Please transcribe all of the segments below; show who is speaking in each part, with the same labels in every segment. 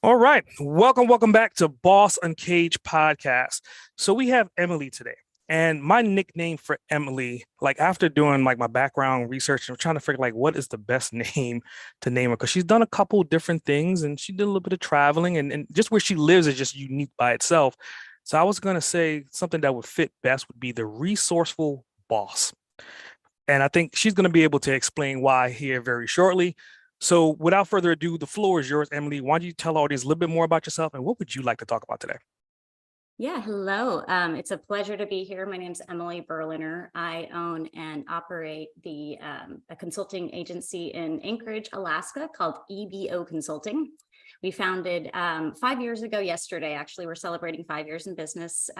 Speaker 1: All right. Welcome back to Boss Uncaged podcast. So we have Emily today. And my nickname for Emily, like after doing like my background research, I'm trying to figure like what is the best name to name her because she's done a couple different things and she did a little bit of traveling and just where she lives is just unique by itself. So I was gonna say something that would fit best would be the resourceful boss. And I think she's going to be able to explain why here very shortly. So, without further ado, the floor is yours, Emily. Why don't you tell our audience a little bit more about yourself and what would you like to talk about today?
Speaker 2: Yeah, hello. It's a pleasure to be here. My name is Emily Berliner. I own and operate a consulting agency in Anchorage, Alaska called EBO Consulting. We founded 5 years ago yesterday. Actually, we're celebrating 5 years in business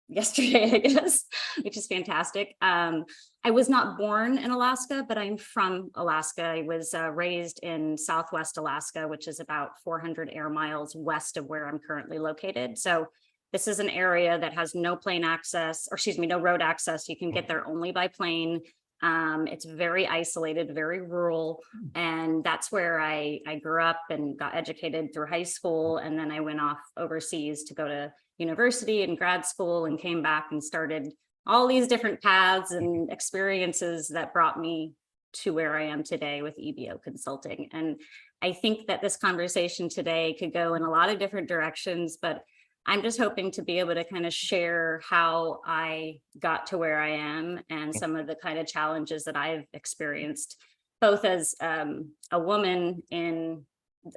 Speaker 2: yesterday, I guess, which is fantastic. I was not born in Alaska, but I'm from Alaska. I was raised in Southwest Alaska, which is about 400 air miles west of where I'm currently located. So this is an area that has no plane access, or excuse me, no road access. You can get there only by plane. It's very isolated, very rural. And that's where I grew up and got educated through high school. And then I went off overseas to go to university and grad school and came back and started all these different paths and experiences that brought me to where I am today with EBO Consulting. And I think that this conversation today could go in a lot of different directions, but I'm just hoping to be able to kind of share how I got to where I am and some of the kind of challenges that I've experienced, both as a woman in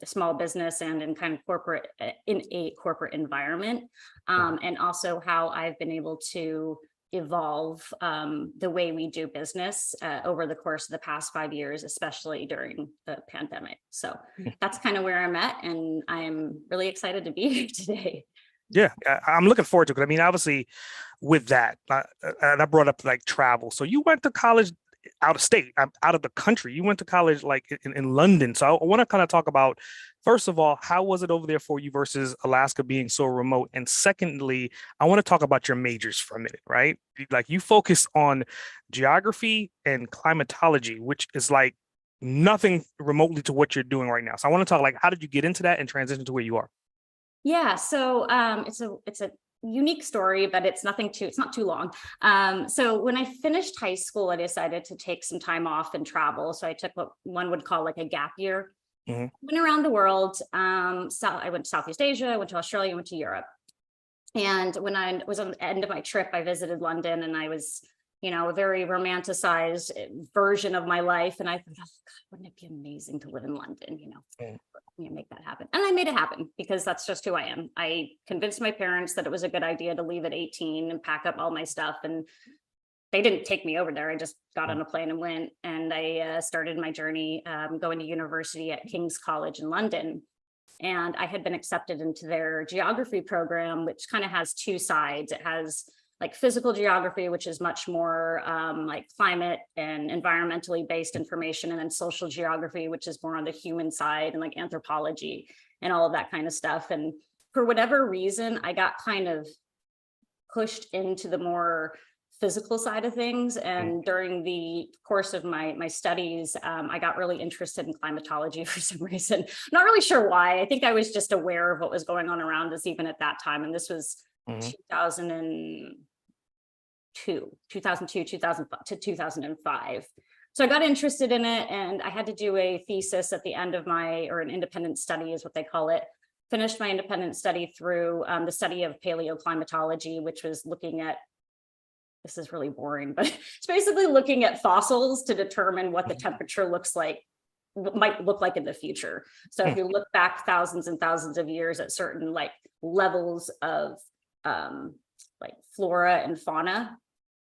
Speaker 2: a small business and in kind of corporate, in a corporate environment, and also how I've been able to evolve the way we do business over the course of the past 5 years, especially during the pandemic. So that's kind of where I'm at, and I'm really excited to be here today.
Speaker 1: Yeah, I'm looking forward to it. I mean, obviously, with that, and I brought up like travel. So you went to college out of state, out of the country. You went to college like in London. So I want to kind of talk about, first of all, how was it over there for you versus Alaska being so remote? And secondly, I want to talk about your majors for a minute, right? Like you focus on geography and climatology, which is like nothing remotely to what you're doing right now. So I want to talk like, how did you get into that and transition to where you are?
Speaker 2: Yeah, so it's a unique story, but it's not too long. So when I finished high school, I decided to take some time off and travel. So I took what one would call like a gap year.
Speaker 1: Mhm.
Speaker 2: Went around the world. So I went to Southeast Asia, I went to Australia, I went to Europe. And when I was on the end of my trip, I visited London, and I was, a very romanticized version of my life. And I thought, oh God, wouldn't it be amazing to live in London, make that happen. And I made it happen because that's just who I am. I convinced my parents that it was a good idea to leave at 18 and pack up all my stuff. And they didn't take me over there. I just got on a plane and went, and I started my journey going to university at King's College in London. And I had been accepted into their geography program, which kind of has two sides. It has like physical geography, which is much more like climate and environmentally based information, and then social geography, which is more on the human side and like anthropology and all of that kind of stuff. And for whatever reason, I got kind of pushed into the more physical side of things. And during the course of my studies, I got really interested in climatology for some reason. Not really sure why. I think I was just aware of what was going on around us even at that time. And this was 2002 to 2005. So I got interested in it, and I had to do a thesis at the end of or an independent study is what they call it. Finished my independent study through the study of paleoclimatology, which was looking at, this is really boring, but it's basically looking at fossils to determine what the temperature might look like in the future. So if you look back thousands and thousands of years at certain like levels of like flora and fauna,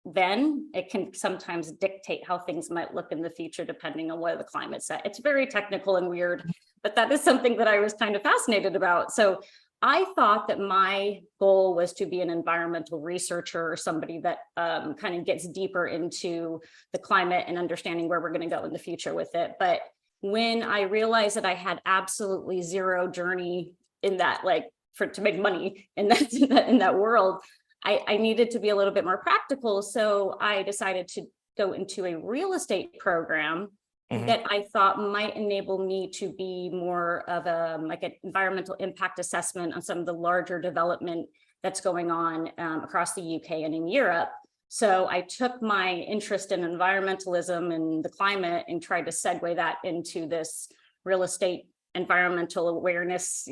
Speaker 2: then it can sometimes dictate how things might look in the future, depending on where the climate's at. It's very technical and weird, but that is something that I was kind of fascinated about. So I thought that my goal was to be an environmental researcher or somebody that kind of gets deeper into the climate and understanding where we're going to go in the future with it. But when I realized that I had absolutely zero journey in that, like to make money in that world, I needed to be a little bit more practical. So I decided to go into a real estate program that I thought might enable me to be more of like an environmental impact assessment on some of the larger development that's going on across the UK and in Europe. So I took my interest in environmentalism and the climate and tried to segue that into this real estate environmental awareness,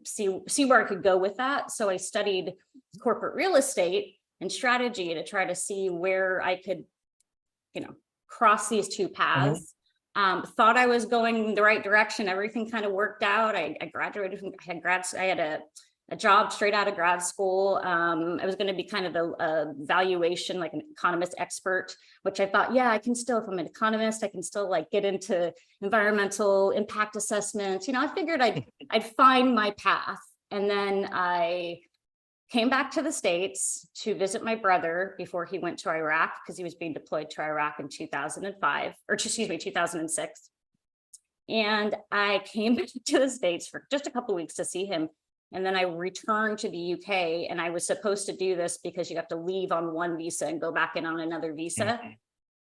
Speaker 2: see where I could go with that. So I studied corporate real estate and strategy to try to see where I could, cross these two paths. Thought I was going in the right direction. Everything kind of worked out. I graduated from, I had a job straight out of grad school. I was going to be kind of a valuation, like an economist expert, which I thought, yeah, I can still, if I'm an economist, I can still like get into environmental impact assessments. I figured I'd find my path. And then I came back to the States to visit my brother before he went to Iraq, because he was being deployed to Iraq in 2006. And I came back to the States for just a couple of weeks to see him. And then I returned to the UK, and I was supposed to do this because you have to leave on one visa and go back in on another visa.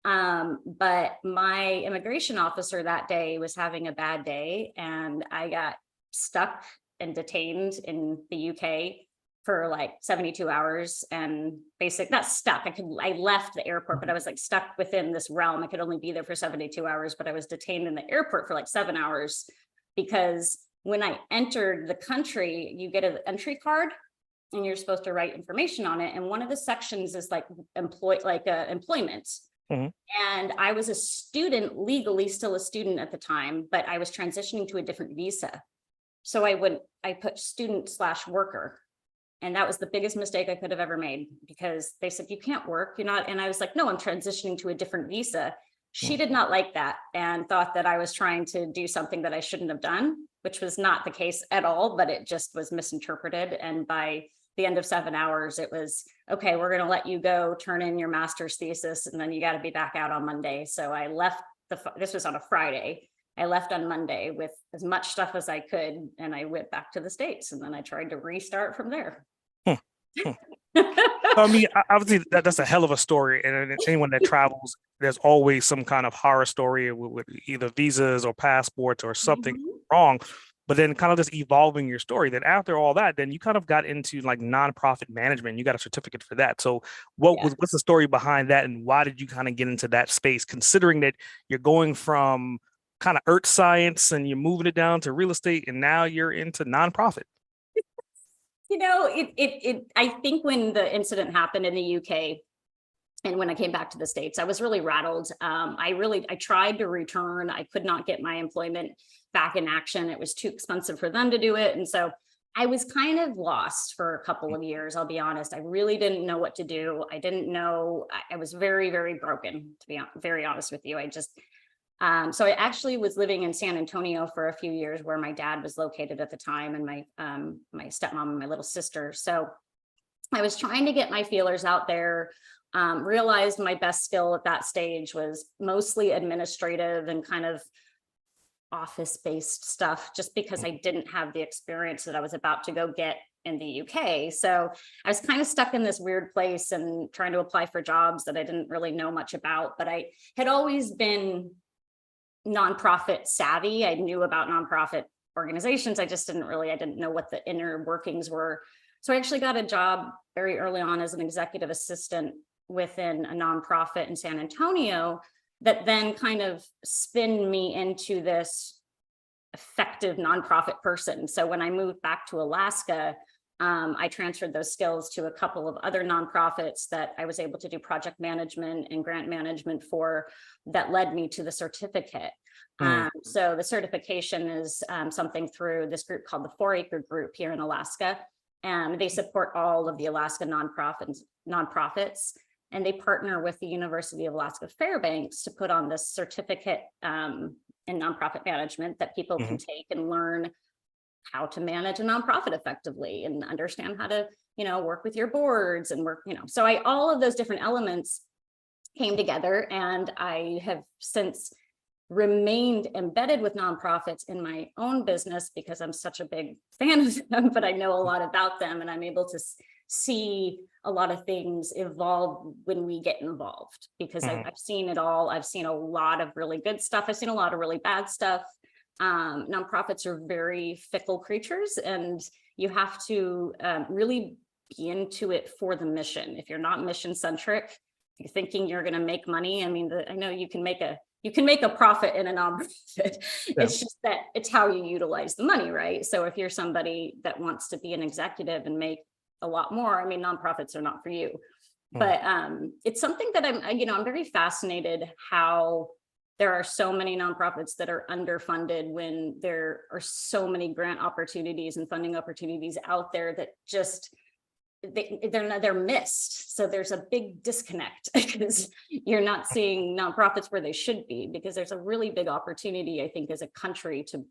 Speaker 2: But my immigration officer that day was having a bad day, and I got stuck and detained in the UK for like 72 hours, and not stuck. I left the airport, but I was like stuck within this realm. I could only be there for 72 hours, but I was detained in the airport for like 7 hours, because when I entered the country, you get an entry card and you're supposed to write information on it. And one of the sections is like employment. And I was a student, legally still a student at the time, but I was transitioning to a different visa. So I put student/worker. And that was the biggest mistake I could have ever made, because they said, you can't work, you're not. And I was like, no, I'm transitioning to a different visa. She did not like that and thought that I was trying to do something that I shouldn't have done, which was not the case at all, but it just was misinterpreted. And by the end of 7 hours, it was, okay, we're going to let you go, turn in your master's thesis, and then you got to be back out on Monday. So I left, this was on a Friday. I left on Monday with as much stuff as I could, and I went back to the States, and then I tried to restart from there.
Speaker 1: I mean, obviously that's a hell of a story, and anyone that travels, there's always some kind of horror story with either visas or passports or something wrong. But then kind of just evolving your story. Then after all that, then you kind of got into like nonprofit management. You got a certificate for that. So what's the story behind that, and why did you kind of get into that space, considering that you're going from kind of earth science and you're moving it down to real estate, and now you're into nonprofit?
Speaker 2: I think when the incident happened in the UK and when I came back to the States, I was really rattled. I tried to return. I could not get my employment back in action. It was too expensive for them to do it. And so I was kind of lost for a couple of years, I'll be honest. I really didn't know what to do. I didn't know. I was very, very broken, to be very honest with you. So I actually was living in San Antonio for a few years, where my dad was located at the time, and my stepmom and my little sister. So I was trying to get my feelers out there, realized my best skill at that stage was mostly administrative and kind of office-based stuff, just because I didn't have the experience that I was about to go get in the UK. So I was kind of stuck in this weird place and trying to apply for jobs that I didn't really know much about, but I had always been nonprofit savvy. I knew about nonprofit organizations. I didn't know what the inner workings were. So I actually got a job very early on as an executive assistant within a nonprofit in San Antonio that then kind of spun me into this effective nonprofit person. So when I moved back to Alaska, I transferred those skills to a couple of other nonprofits that I was able to do project management and grant management for, that led me to the certificate. So the certification is something through this group called the 4-Acre Group here in Alaska. They support all of the Alaska nonprofits, and they partner with the University of Alaska Fairbanks to put on this certificate in nonprofit management that people can take and learn how to manage a nonprofit effectively and understand how to, work with your boards and work, so all of those different elements came together, and I have since remained embedded with nonprofits in my own business because I'm such a big fan of them, but I know a lot about them, and I'm able to see a lot of things evolve when we get involved, because I've seen it all. I've seen a lot of really good stuff. I've seen a lot of really bad stuff. Nonprofits are very fickle creatures, and you have to really be into it for the mission. If you're not mission centric, you're thinking you're going to make money. I mean, I know you can make a profit in a nonprofit.
Speaker 1: Yeah.
Speaker 2: It's just that it's how you utilize the money, right? So if you're somebody that wants to be an executive and make a lot more, I mean, nonprofits are not for you. But it's something that I'm very fascinated how there are so many nonprofits that are underfunded when there are so many grant opportunities and funding opportunities out there that just they're missed. So there's a big disconnect because you're not seeing nonprofits where they should be, because there's a really big opportunity, I think, as a country to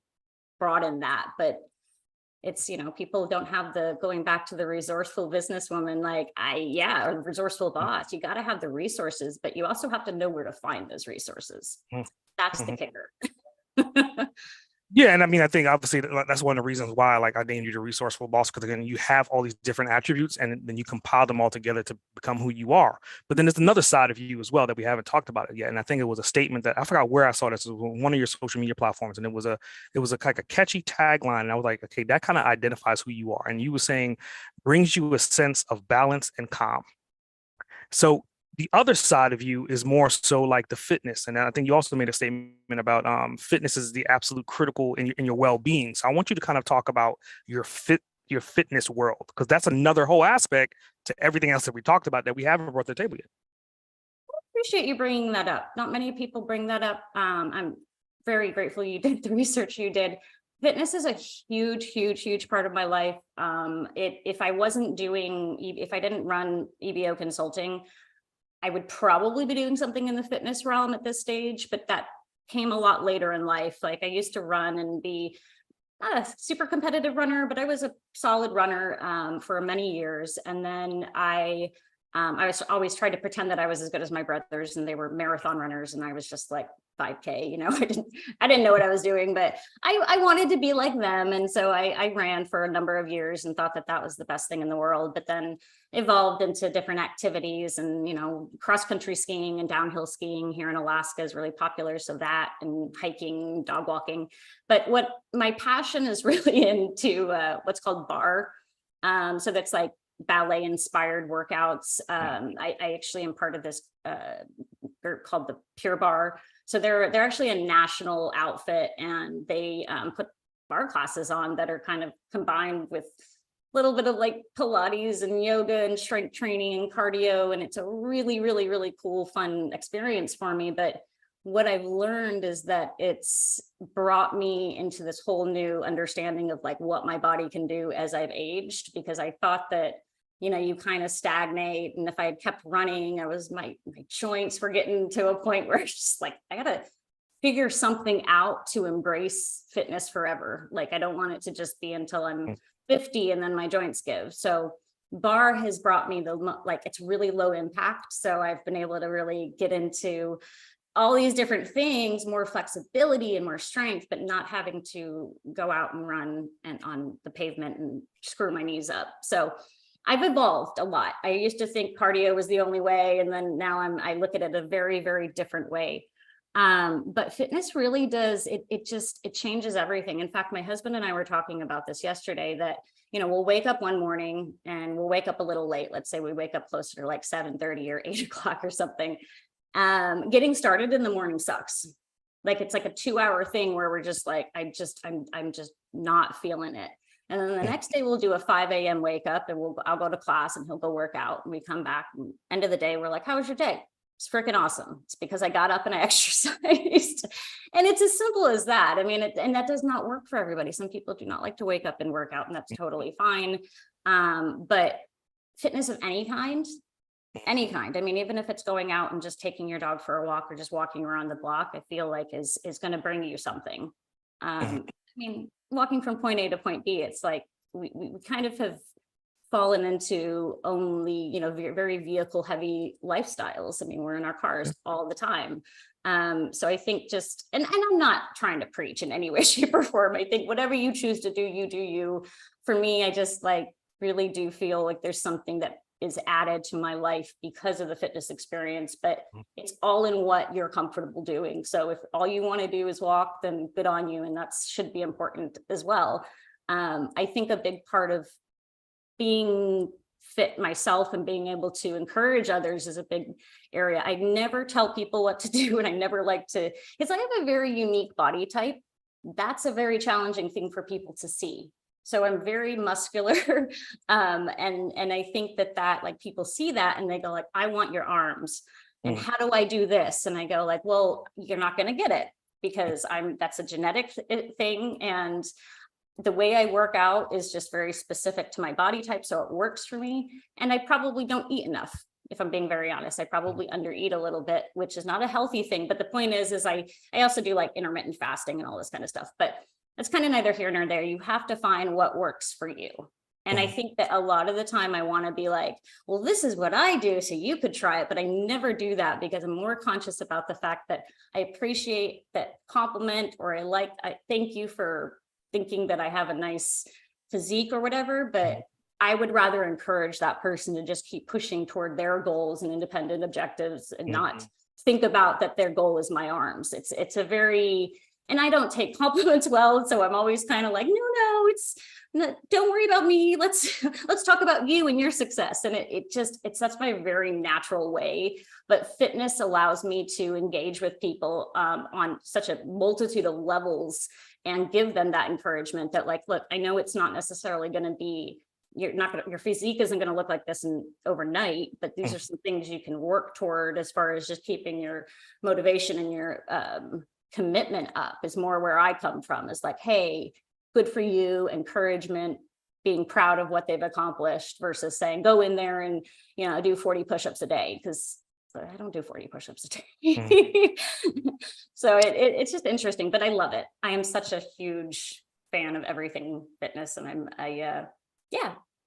Speaker 2: broaden that. But it's, people don't have going back to the resourceful businesswoman, or resourceful boss, you got to have the resources, but you also have to know where to find those resources. That's the kicker.
Speaker 1: Yeah, and I mean, I think obviously that's one of the reasons why, I named you the resourceful boss, because again, you have all these different attributes, and then you compile them all together to become who you are. But then there's another side of you as well that we haven't talked about it yet, and I think it was a statement that I forgot where I saw this. It was on one of your social media platforms, and it was a catchy tagline, and I was like, okay, that kind of identifies who you are. And you were saying brings you a sense of balance and calm. So the other side of you is more so like the fitness. And I think you also made a statement about fitness is the absolute critical in your well-being. So I want you to kind of talk about your fitness world, because that's another whole aspect to everything else that we talked about that we haven't brought to the table yet.
Speaker 2: I appreciate you bringing that up. Not many people bring that up. I'm very grateful you did the research you did. Fitness is a huge part of my life. If I didn't run EBO Consulting, I would probably be doing something in the fitness realm at this stage, but that came a lot later in life. I used to run and be not a super competitive runner, but I was a solid runner for many years. And then I was always tried to pretend that I was as good as my brothers, and they were marathon runners, and I was just like 5K, I didn't know what I was doing, but I wanted to be like them. And so I ran for a number of years and thought that was the best thing in the world, but then evolved into different activities, and, cross-country skiing and downhill skiing here in Alaska is really popular. So that, and hiking, dog walking. But what my passion is really into what's called bar. So that's like ballet inspired workouts. I actually am part of this group called the Pure Bar. So they're actually a national outfit, and they put bar classes on that are kind of combined with a little bit of Pilates and yoga and strength training and cardio. And it's a really cool, fun experience for me. But what I've learned is that it's brought me into this whole new understanding of what my body can do as I've aged, because I thought that you kind of stagnate. And if I had kept running, my joints were getting to a point where it's just I gotta figure something out to embrace fitness forever. I don't want it to just be until I'm 50 and then my joints give. So bar has brought me it's really low impact. So I've been able to really get into all these different things, more flexibility and more strength, but not having to go out and run on the pavement and screw my knees up. So I've evolved a lot. I used to think cardio was the only way, and then now I look at it a very different way. But fitness really does, it changes everything. In fact, my husband and I were talking about this yesterday, that, we'll wake up one morning and we'll wake up a little late. Let's say we wake up closer to 7:30 or 8 o'clock or something. Getting started in the morning sucks. It's like a 2-hour thing where we're just I'm just not feeling it. And then the next day we'll do a 5 a.m. wake up, and I'll go to class and he'll go work out, and we come back, and end of the day, we're like, how was your day? It's freaking awesome. It's because I got up and I exercised. And it's as simple as that. I mean, and that does not work for everybody. Some people do not like to wake up and work out, and that's totally fine. But fitness of any kind, I mean, even if it's going out and just taking your dog for a walk or just walking around the block, I feel is going to bring you something. I mean, walking from point A to point B, it's we kind of have fallen into only, very vehicle heavy lifestyles. I mean, we're in our cars all the time. So I think and I'm not trying to preach in any way, shape, or form. I think whatever you choose to do, you do you. For me, I just really do feel like there's something that is added to my life because of the fitness experience, but it's all in what you're comfortable doing. So if all you want to do is walk, then good on you. And that should be important as well. I think a big part of being fit myself and being able to encourage others is a big area. I never tell people what to do, and I never like to, because I have a very unique body type. That's a very challenging thing for people to see. So I'm very muscular. And I think that like people see that and they go like, I want your arms. And how do I do this? And I go like, well, you're not going to get it because that's a genetic thing. And the way I work out is just very specific to my body type. So it works for me. And I probably don't eat enough. If I'm being very honest, I probably undereat a little bit, which is not a healthy thing. But the point is I also do like intermittent fasting and all this kind of stuff, but it's kind of neither here nor there. You have to find what works for you. And I think that a lot of the time I want to be like, well, this is what I do, so you could try it. But I never do that because I'm more conscious about the fact that I appreciate that compliment, or I thank you for thinking that I have a nice physique or whatever. But I would rather encourage that person to just keep pushing toward their goals and independent objectives and not think about that their goal is my arms. It's a very, and I don't take compliments well. So I'm always kind of like, don't worry about me. Let's talk about you and your success. And that's my very natural way. But fitness allows me to engage with people on such a multitude of levels and give them that encouragement that like, look, I know it's not necessarily going to be, your physique isn't going to look like this overnight, but these are some things you can work toward as far as just keeping your motivation and your commitment up is more where I come from. Is like, hey, good for you, encouragement, being proud of what they've accomplished versus saying, go in there and, do 40 push-ups a day, because I don't do 40 push-ups a day. So it's just interesting, but I love it. I am such a huge fan of everything fitness, and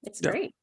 Speaker 2: it's great.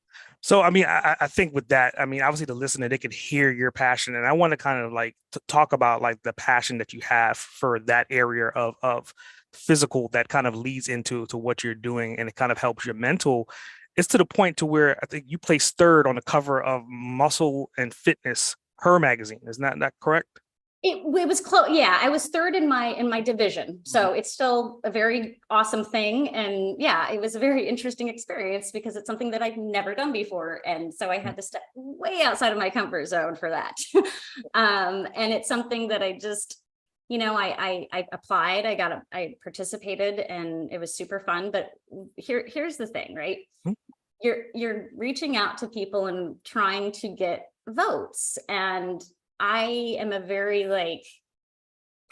Speaker 1: So, I think with that, obviously the listener, they could hear your passion, and I want to kind of like talk about like the passion that you have for that area of physical that kind of leads into what you're doing, and it kind of helps your mental. It's to the point to where I think you placed third on the cover of Muscle and Fitness, her magazine. Isn't that correct?
Speaker 2: It was close. Yeah, I was third in my division. So it's still a very awesome thing. And yeah, it was a very interesting experience because it's something that I've never done before. And so I had to step way outside of my comfort zone for that. And it's something that I just, I applied, I participated, and it was super fun. But here's the thing, right? You're reaching out to people and trying to get votes. And I am a very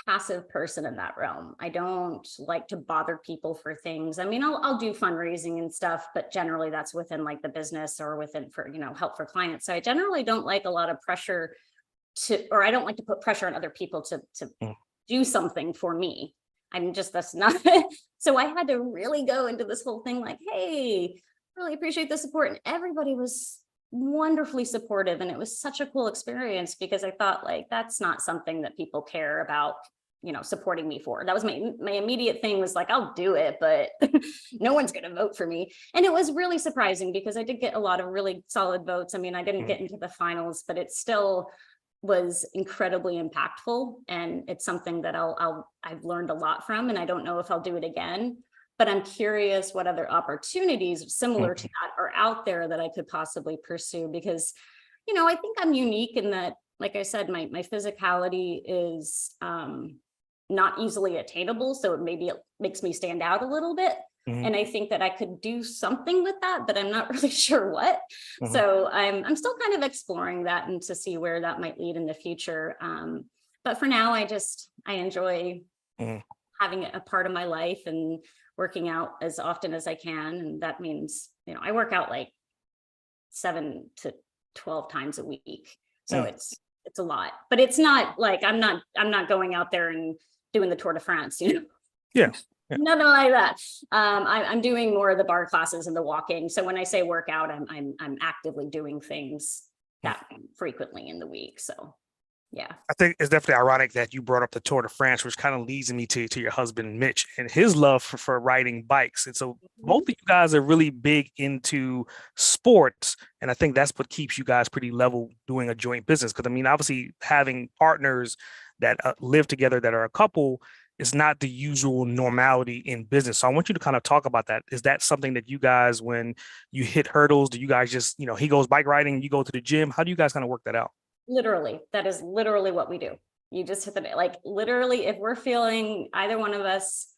Speaker 2: passive person in that realm. I don't like to bother people for things. I'll do fundraising and stuff, but generally that's within like the business or within for, help for clients. So I generally don't like a lot of pressure or I don't like to put pressure on other people to do something for me. That's not, so I had to really go into this whole thing like, hey, really appreciate the support. And everybody was wonderfully supportive. And it was such a cool experience because I thought that's not something that people care about, supporting me for. That was my immediate thing was like, I'll do it, but no one's going to vote for me. And it was really surprising because I did get a lot of really solid votes. I didn't get into the finals, but it still was incredibly impactful. And it's something that I've learned a lot from, and I don't know if I'll do it again. But I'm curious what other opportunities similar to that are out there that I could possibly pursue because, I think I'm unique in that, like I said, my physicality is not easily attainable. So maybe it makes me stand out a little bit. And I think that I could do something with that, but I'm not really sure what. So I'm still kind of exploring that and to see where that might lead in the future. But for now, I enjoy having it a part of my life and working out as often as I can. And that means, I work out 7 to 12 times a week. So it's a lot, but it's not like, I'm not going out there and doing the Tour de France,
Speaker 1: Yeah.
Speaker 2: Nothing like that. I'm doing more of the bar classes and the walking. So when I say workout, I'm actively doing things that frequently in the week. So Yeah.
Speaker 1: I think it's definitely ironic that you brought up the Tour de France, which kind of leads me to your husband, Mitch, and his love for riding bikes. And so both
Speaker 2: Mhm.
Speaker 1: of you guys are really big into sports. And I think that's what keeps you guys pretty level doing a joint business. Because I mean, obviously, having partners that live together that are a couple is not the usual normality in business. So I want you to kind of talk about that. Is that something that you guys, when you hit hurdles, do you guys just, he goes bike riding, you go to the gym? How do you guys kind of work that out?
Speaker 2: Literally, that is literally what we do. You just hit the like literally, if we're feeling either one of us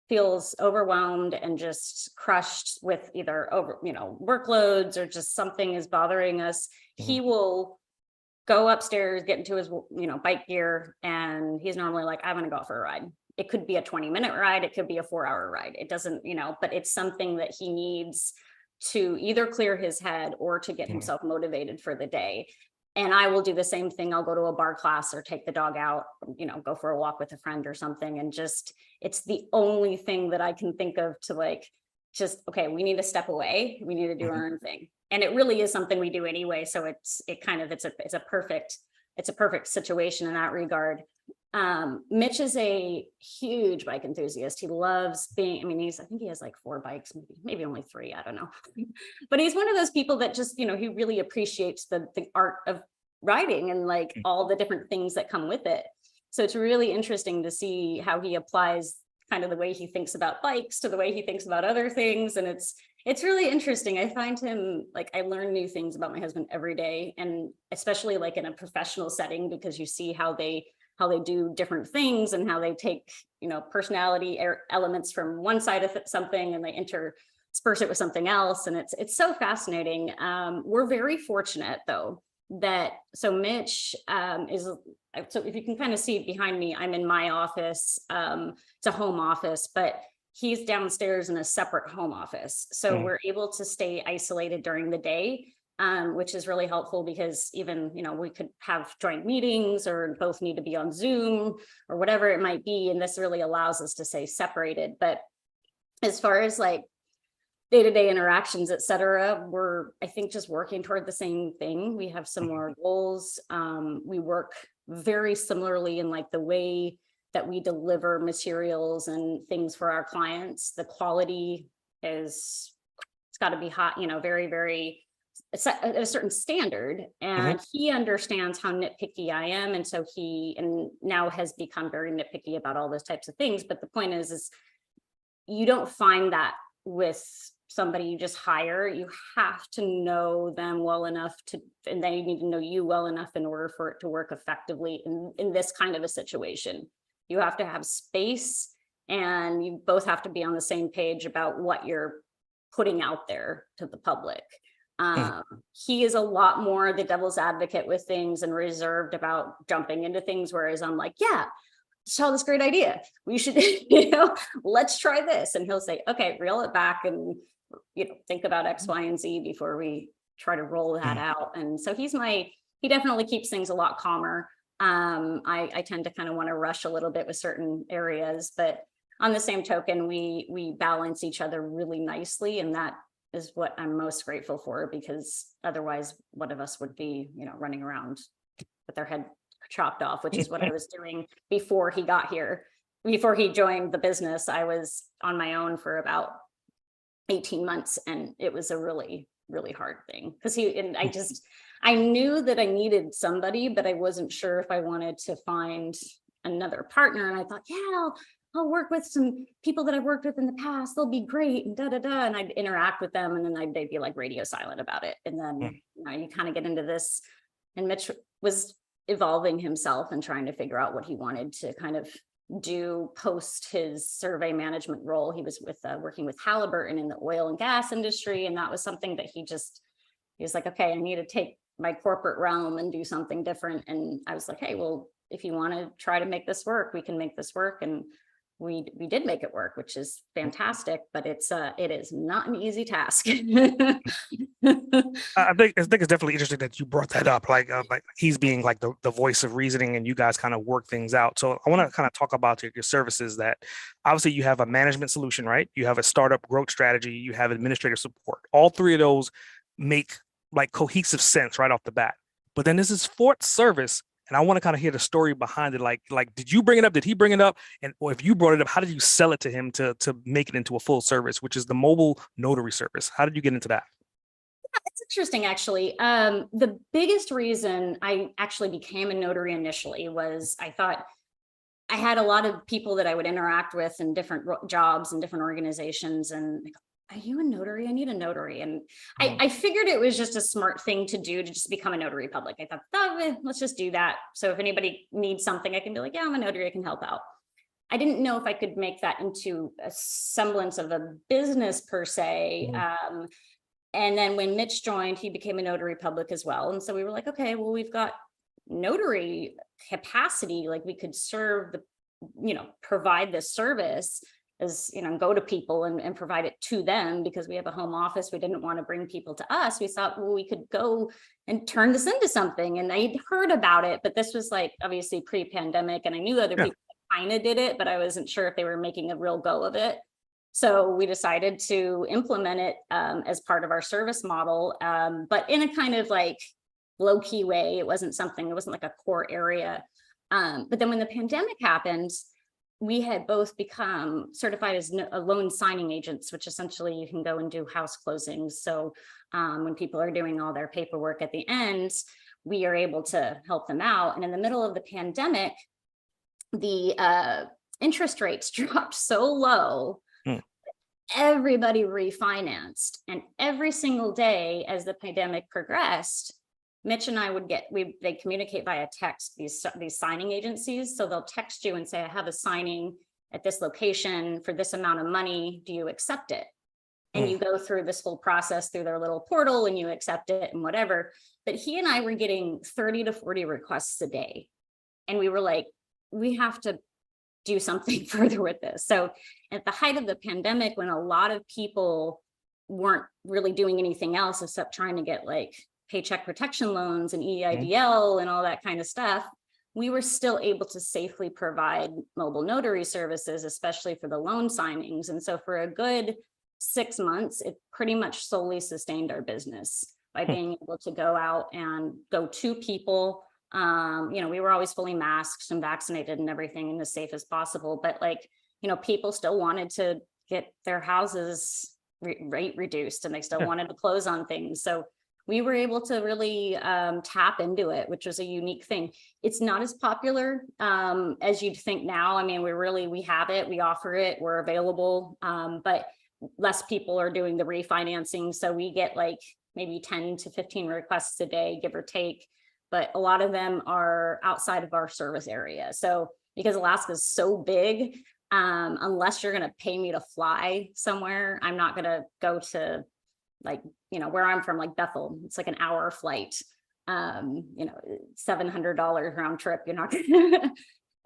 Speaker 2: feels overwhelmed and just crushed with either over, workloads or just something is bothering us,
Speaker 1: Mhm.
Speaker 2: he will go upstairs, get into his, bike gear, and he's normally like, I'm gonna go for a ride. It could be a 20-minute ride, it could be a 4-hour ride. It doesn't, but it's something that he needs to either clear his head or to get
Speaker 1: Mhm.
Speaker 2: himself motivated for the day. And I will do the same thing. I'll go to a bar class or take the dog out, go for a walk with a friend or something. And just, it's the only thing that I can think of to like, just, okay, we need to step away. We need to do
Speaker 1: Mhm.
Speaker 2: our own thing. And it really is something we do anyway. So it's a perfect situation in that regard. Mitch is a huge bike enthusiast. He loves being, I mean, I think he has like 4 bikes, maybe only 3, I don't know. But he's one of those people that just, he really appreciates the art of riding and like all the different things that come with it. So it's really interesting to see how he applies kind of the way he thinks about bikes to the way he thinks about other things. And it's really interesting. I find him like, I learn new things about my husband every day, and especially like in a professional setting, because you see how they do different things and how they take, personality elements from one side of something and they intersperse it with something else. And it's so fascinating. We're very fortunate though that, so Mitch is, so if you can kind of see behind me, I'm in my office. It's a home office, but he's downstairs in a separate home office. So
Speaker 1: Mhm.
Speaker 2: we're able to stay isolated during the day, which is really helpful because even, we could have joint meetings or both need to be on Zoom or whatever it might be. And this really allows us to stay separated. But as far as like day-to-day interactions, et cetera, we're, I think, just working toward the same thing. We have similar goals. We work very similarly in like the way that we deliver materials and things for our clients. The quality is, it's got to be hot, very, very at a certain standard.
Speaker 1: Mhm.
Speaker 2: And he understands how nitpicky I am. And so he, and now has become very nitpicky about all those types of things. But the point is you don't find that with somebody you just hire. You have to know them well enough to, and they need to know you well enough in order for it to work effectively in this kind of a situation. You have to have space, and you both have to be on the same page about what you're putting out there to the public.
Speaker 1: Mhm.
Speaker 2: He is a lot more the devil's advocate with things and reserved about jumping into things, whereas I'm like, yeah, saw this great idea. We should, let's try this. And he'll say, okay, reel it back and, think about X, Y, and Z before we try to roll that
Speaker 1: Mhm.
Speaker 2: out. And so he definitely keeps things a lot calmer. I tend to kind of want to rush a little bit with certain areas, but on the same token, we balance each other really nicely. And that is what I'm most grateful for, because otherwise one of us would be, running around with their head chopped off, which is what I was doing before he got here. Before he joined the business, I was on my own for about 18 months, and it was a really, really hard thing because I knew that I needed somebody, but I wasn't sure if I wanted to find another partner. And I thought, yeah, I'll work with some people that I've worked with in the past. They'll be great, and da da da. And I'd interact with them, and then they'd be like radio silent about it. And then you kind of get into this. And Mitch was evolving himself and trying to figure out what he wanted to kind of do post his survey management role. He was working with Halliburton in the oil and gas industry, and that was something that he was like, okay, I need to take my corporate realm and do something different. And I was like, hey, well, if you want to try to make this work, we can make this work. And we did make it work, which is fantastic, but it is not an easy task.
Speaker 1: I think it's definitely interesting that you brought that up, like he's being like the voice of reasoning, and you guys kind of work things out. So I want to kind of talk about your services. That obviously you have a management solution, right? You have a startup growth strategy, you have administrative support. All three of those make like cohesive sense right off the bat. But then this is fourth service And I want to kind of hear the story behind it. Like, did you bring it up? Did he bring it up? And or if you brought it up, how did you sell it to him to make it into a full service, which is the mobile notary service? How did you get into that?
Speaker 2: It's interesting, actually. The biggest reason I actually became a notary initially was I thought I had a lot of people that I would interact with in different jobs and different organizations, and like, are you a notary? I need a notary. And I figured it was just a smart thing to do to just become a notary public. I thought, oh, let's just do that. So if anybody needs something, I can be like, yeah, I'm a notary, I can help out. I didn't know if I could make that into a semblance of a business per se. And then when Mitch joined, he became a notary public as well. And so we were like, okay, well, we've got notary capacity, like we could serve the, provide this service as, go to people and provide it to them, because we have a home office. We didn't want to bring people to us. We thought, well, we could go and turn this into something. And I'd heard about it, but this was like obviously pre-pandemic, and I knew other people kind of did it, but I wasn't sure if they were making a real go of it. So we decided to implement it as part of our service model, but in a kind of like low-key way. It wasn't like a core area. But then when the pandemic happened, we had both become certified as loan signing agents, which essentially you can go and do house closings. So when people are doing all their paperwork at the end, we are able to help them out. And in the middle of the pandemic, the interest rates dropped so low, everybody refinanced. And every single day as the pandemic progressed, Mitch and I would they communicate via text, these signing agencies. So they'll text you and say, I have a signing at this location for this amount of money. Do you accept it? And you go through this whole process through their little portal and you accept it and whatever. But he and I were getting 30 to 40 requests a day. And we were like, we have to do something further with this. So at the height of the pandemic, when a lot of people weren't really doing anything else except trying to get like paycheck protection loans and EIDL and all that kind of stuff, we were still able to safely provide mobile notary services, especially for the loan signings. And so for a good 6 months, it pretty much solely sustained our business by being able to go out and go to people. We were always fully masked and vaccinated and everything and as safe as possible. But people still wanted to get their houses rate reduced, and they still wanted to close on things. So we were able to really tap into it, which was a unique thing. It's not as popular as you'd think now. I mean, we have it, we offer it, we're available, but less people are doing the refinancing. So we get like maybe 10 to 15 requests a day, give or take. But a lot of them are outside of our service area. So because Alaska is so big, unless you're going to pay me to fly somewhere, I'm not going to go to where I'm from, like Bethel. It's like an hour flight, $700 round trip. You're not gonna,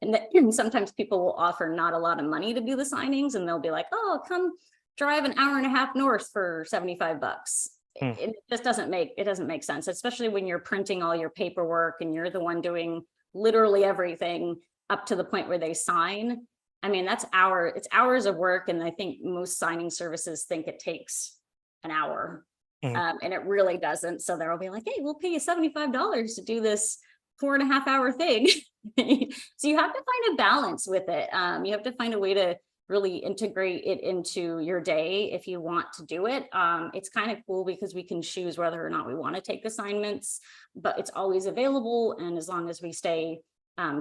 Speaker 2: and sometimes people will offer not a lot of money to do the signings, and they'll be like, oh, come drive an hour and a half north for $75. It just doesn't make sense, especially when you're printing all your paperwork and you're the one doing literally everything up to the point where they sign. I mean, it's hours of work. And I think most signing services think it takes an hour, and it really doesn't. So they'll be like, hey, we'll pay you $75 to do this 4.5 hour thing. So you have to find a balance with it. You have to find a way to really integrate it into your day if you want to do it. It's kind of cool because we can choose whether or not we want to take assignments, but it's always available. And as long as we stay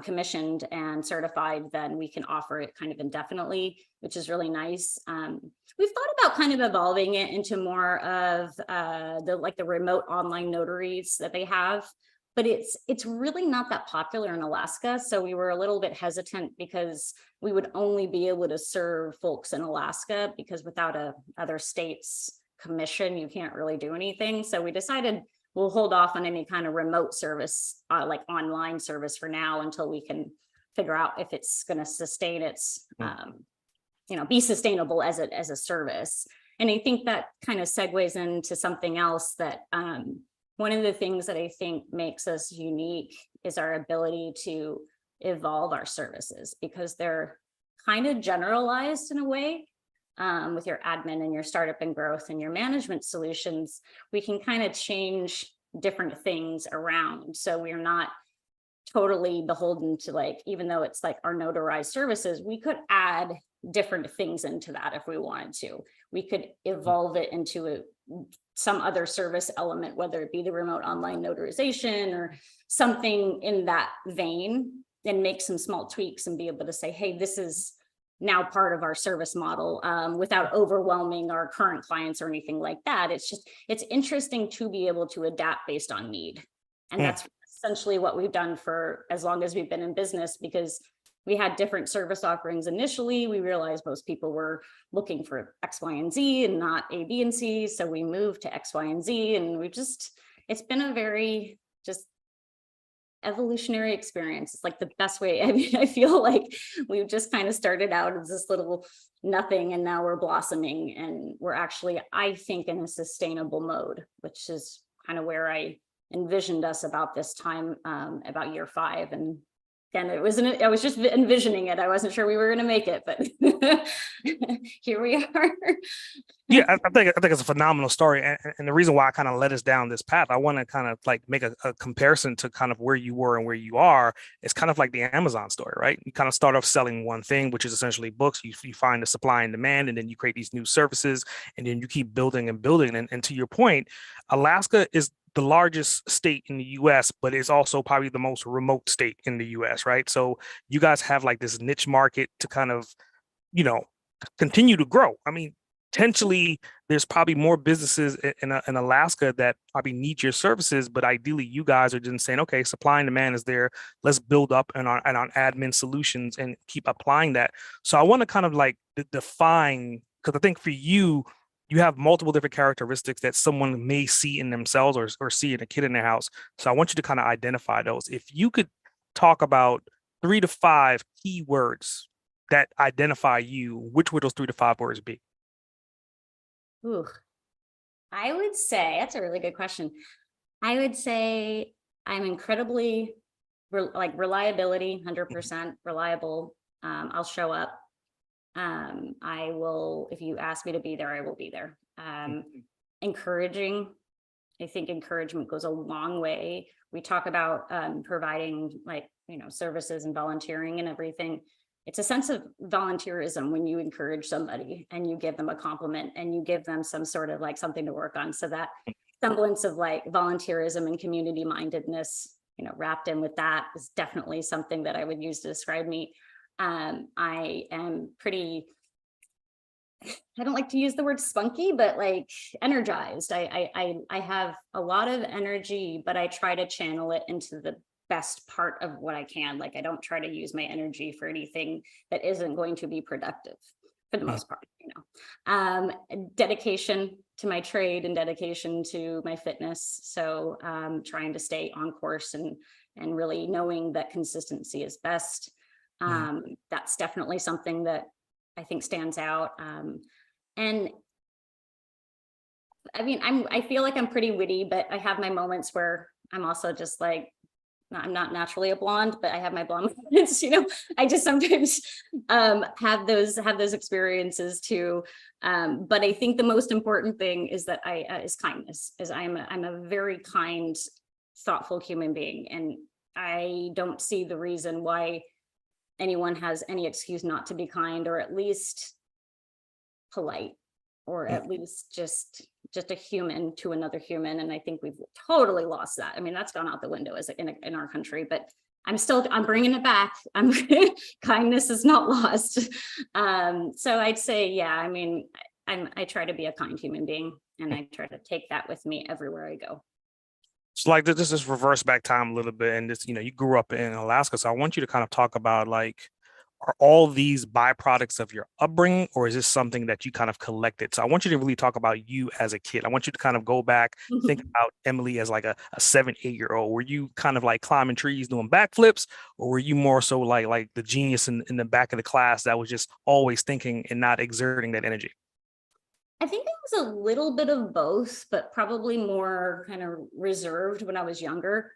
Speaker 2: commissioned and certified, then we can offer it kind of indefinitely, which is really nice. We've thought about kind of evolving it into more of the remote online notaries that they have, but it's really not that popular in Alaska. So we were a little bit hesitant because we would only be able to serve folks in Alaska, because without a other state's commission, you can't really do anything. So we decided we'll hold off on any kind of remote service, like online service for now, until we can figure out if it's going to sustain its, be sustainable as a service. And I think that kind of segues into something else that one of the things that I think makes us unique is our ability to evolve our services, because they're kind of generalized in a way. With your admin and your startup and growth and your management solutions, we can kind of change different things around. So we're not totally beholden to, like, even though it's like our notarized services, we could add different things into that if we wanted to. We could evolve it into some other service element, whether it be the remote online notarization or something in that vein, and make some small tweaks and be able to say, hey, this is now part of our service model, without overwhelming our current clients or anything like that. It's interesting to be able to adapt based on need. And that's essentially what we've done for as long as we've been in business, because we had different service offerings initially. We realized most people were looking for X, Y, and Z and not A, B, and C. So we moved to X, Y, and Z. And it's been a very just evolutionary experience. It's like the best way. I mean, I feel like we've just kind of started out as this little nothing, and now we're blossoming, and we're actually, I think, in a sustainable mode, which is kind of where I envisioned us about this time, about year 5. And I was just envisioning it. I wasn't sure we were going to make it, but here we are.
Speaker 1: Yeah, I think it's a phenomenal story, and the reason why I kind of led us down this path, I want to kind of like make a comparison to kind of where you were and where you are. It's kind of like the Amazon story, right? You kind of start off selling one thing, which is essentially books. You find the supply and demand, and then you create these new services, and then you keep building and building. And to your point, Alaska is the largest state in the US, but it's also probably the most remote state in the US, right? So you guys have like this niche market to kind of, continue to grow. I mean, potentially there's probably more businesses in Alaska that probably need your services, but ideally you guys are just saying, okay, supply and demand is there. Let's build up and on admin solutions and keep applying that. So I want to kind of like define, because I think for you, you have multiple different characteristics that someone may see in themselves or see in a kid in their house. So I want you to kind of identify those. If you could talk about 3 to 5 key words that identify you, which would those 3 to 5 words be?
Speaker 2: Ooh, I would say that's a really good question. I would say I'm incredibly reliability, 100% reliable. I'll show up. I will, if you ask me to be there, I will be there. Encouraging. I think encouragement goes a long way. We talk about providing services and volunteering and everything. It's a sense of volunteerism when you encourage somebody and you give them a compliment and you give them some sort of like something to work on. So that semblance of like volunteerism and community mindedness, wrapped in with that is definitely something that I would use to describe me. I am pretty, I don't like to use the word spunky, but like energized. I have a lot of energy, but I try to channel it into the best part of what I can. Like I don't try to use my energy for anything that isn't going to be productive for the most part, dedication to my trade and dedication to my fitness. So trying to stay on course and really knowing that consistency is best. That's definitely something that I think stands out. And I mean, I feel like I'm pretty witty, but I have my moments where I'm also just like, I'm not naturally a blonde, but I have my blonde moments, I just sometimes have those experiences too. But I think the most important thing is that is kindness, is I'm a very kind, thoughtful human being. And I don't see the reason why anyone has any excuse not to be kind, or at least polite, or at least just a human to another human. And I think we've totally lost that. I mean, that's gone out the window in our country, but I'm bringing it back. Kindness is not lost. So I'd say, yeah, I mean, I try to be a kind human being, and I try to take that with me everywhere I go.
Speaker 1: So like this is reverse back time a little bit, and this, you grew up in Alaska. So I want you to kind of talk about like, are all these byproducts of your upbringing, or is this something that you kind of collected? So I want you to really talk about you as a kid. I want you to kind of go back, think about Emily as like a 7, 8-year-old. Were you kind of like climbing trees, doing backflips, or were you more so like the genius in the back of the class that was just always thinking and not exerting that energy?
Speaker 2: I think it was a little bit of both, but probably more kind of reserved when I was younger.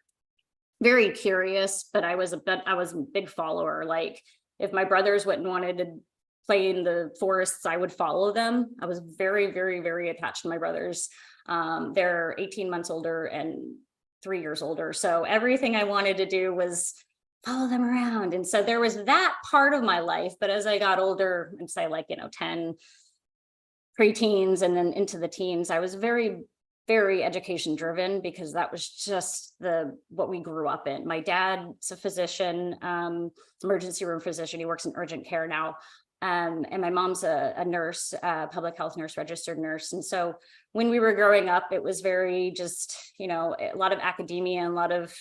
Speaker 2: Very curious, but I was a big follower. Like if my brothers wanted to play in the forests, I would follow them. I was very, very, very attached to my brothers. They're 18 months older, and 3 years older. So everything I wanted to do was follow them around. And so there was that part of my life. But as I got older, and say like, 10 preteens and then into the teens, I was very, very education driven, because that was just what we grew up in. My dad's a physician, emergency room physician. He works in urgent care now. And my mom's a nurse, public health nurse, registered nurse. And so when we were growing up, it was very just, a lot of academia and a lot of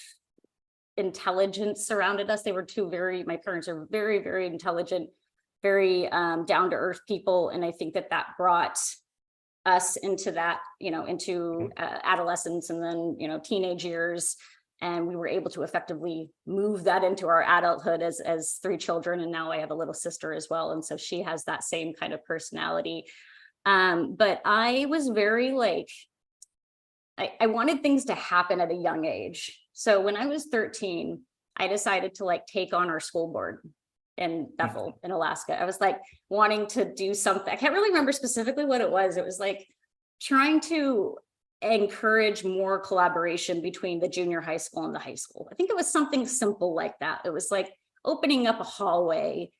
Speaker 2: intelligence surrounded us. My parents are very, very intelligent, very down to earth people. And I think that brought us into that, into adolescence and then, teenage years. And we were able to effectively move that into our adulthood as 3 children. And now I have a little sister as well. And so she has that same kind of personality. But I was very I wanted things to happen at a young age. So when I was 13, I decided to take on our school board in Bethel in Alaska. I was wanting to do something. I can't really remember specifically what it was. It was trying to encourage more collaboration between the junior high school and the high school. I think it was something simple like that. It was opening up a hallway,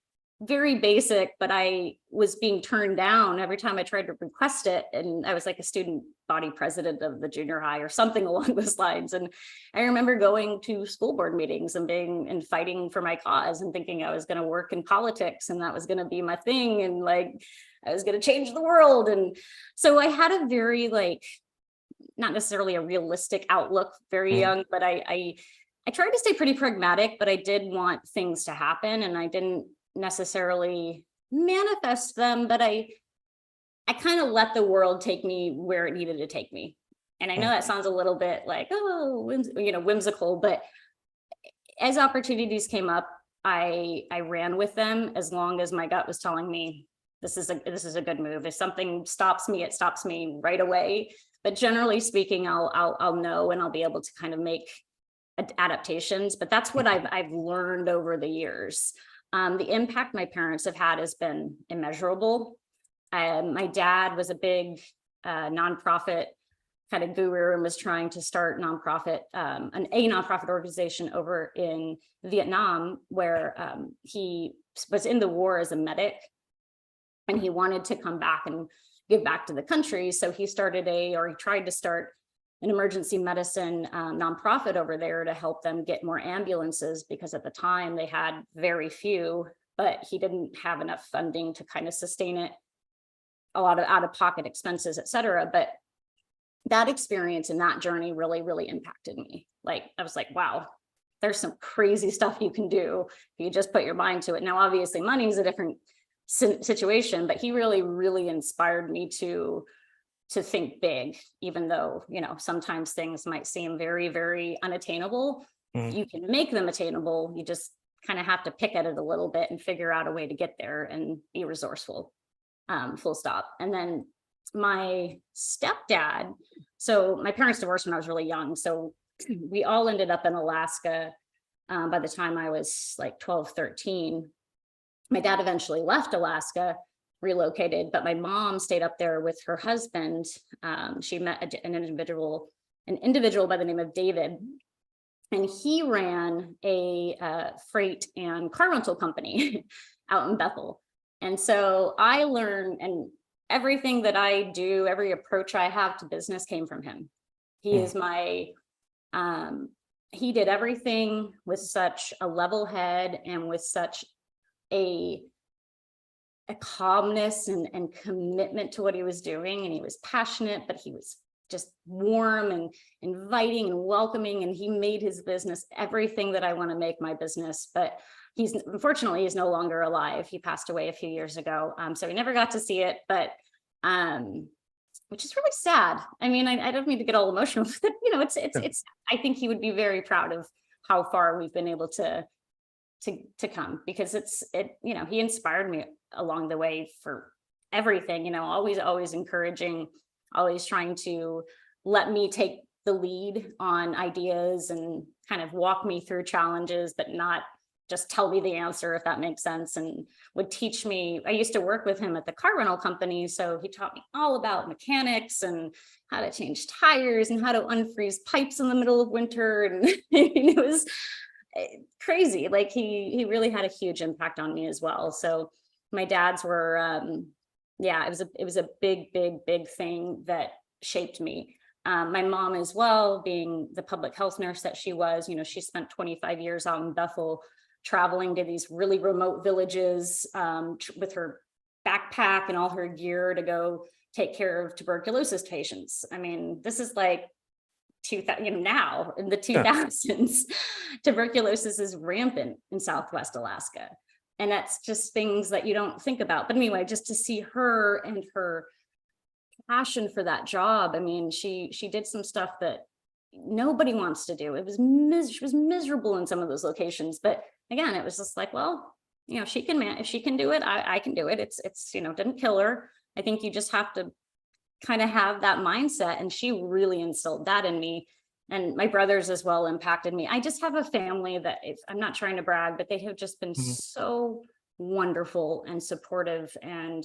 Speaker 2: very basic, but I was being turned down every time I tried to request it. And I was a student body president of the junior high or something along those lines. And I remember going to school board meetings and fighting for my cause and thinking I was going to work in politics and that was going to be my thing. And I was going to change the world. And so I had a very not necessarily a realistic outlook, very young, but I tried to stay pretty pragmatic, but I did want things to happen, and I didn't necessarily manifest them, but I kind of let the world take me where it needed to take me. And I know that sounds a little bit whimsical, but as opportunities came up, I ran with them as long as my gut was telling me this is a good move. If something stops me, it stops me right away. But generally speaking, I'll know, and I'll be able to kind of make adaptations. But that's what I've learned over the years. The impact my parents have had has been immeasurable. My dad was a big nonprofit kind of guru and was trying to start a nonprofit organization over in Vietnam, where he was in the war as a medic, and he wanted to come back and give back to the country. So he tried to start an emergency medicine nonprofit over there to help them get more ambulances, because at the time they had very few, but he didn't have enough funding to kind of sustain it, a lot of out-of-pocket expenses, et cetera. But that experience and that journey really, really impacted me. I was wow, there's some crazy stuff you can do if you just put your mind to it. Now, obviously money is a different situation, but he really, really inspired me to think big, even though, sometimes things might seem very, very unattainable. You can make them attainable. You just kind of have to pick at it a little bit and figure out a way to get there and be resourceful, full stop. And then my stepdad, so my parents divorced when I was really young. So we all ended up in Alaska by the time I was 12, 13. My dad eventually left Alaska, relocated, but my mom stayed up there with her husband. She met an individual by the name of David, and he ran a freight and car rental company out in Bethel. And so I learned, and everything that I do, every approach I have to business came from him. He is he did everything with such a level head and with such a calmness and commitment to what he was doing. And he was passionate, but he was just warm and inviting and welcoming. And he made his business everything that I want to make my business. But unfortunately, he's no longer alive. He passed away a few years ago. So we never got to see it, but which is really sad. I mean, I don't mean to get all emotional, but it's I think he would be very proud of how far we've been able to come, because he inspired me along the way for everything, always encouraging, always trying to let me take the lead on ideas and kind of walk me through challenges, but not just tell me the answer, if that makes sense, and would teach me. I used to work with him at the car rental company, so he taught me all about mechanics and how to change tires and how to unfreeze pipes in the middle of winter. And it was crazy. Like he really had a huge impact on me as well. So my dads were, yeah, it was a big thing that shaped me. My mom as well, being the public health nurse that she was, she spent 25 years out in Bethel, traveling to these really remote villages with her backpack and all her gear to go take care of tuberculosis patients. I mean, this is like 2000, now in the 2000s, tuberculosis is rampant in Southwest Alaska. And that's just things that you don't think about. But anyway, just to see her and her passion for that job. I mean, she did some stuff that nobody wants to do. It was she was miserable in some of those locations. But again, it was just like, well, she can if she can do it, I can do it. It's didn't kill her. I think you just have to kind of have that mindset. And she really instilled that in me. And my brothers as well impacted me. I just have a family that, I'm not trying to brag, but they have just been so wonderful and supportive and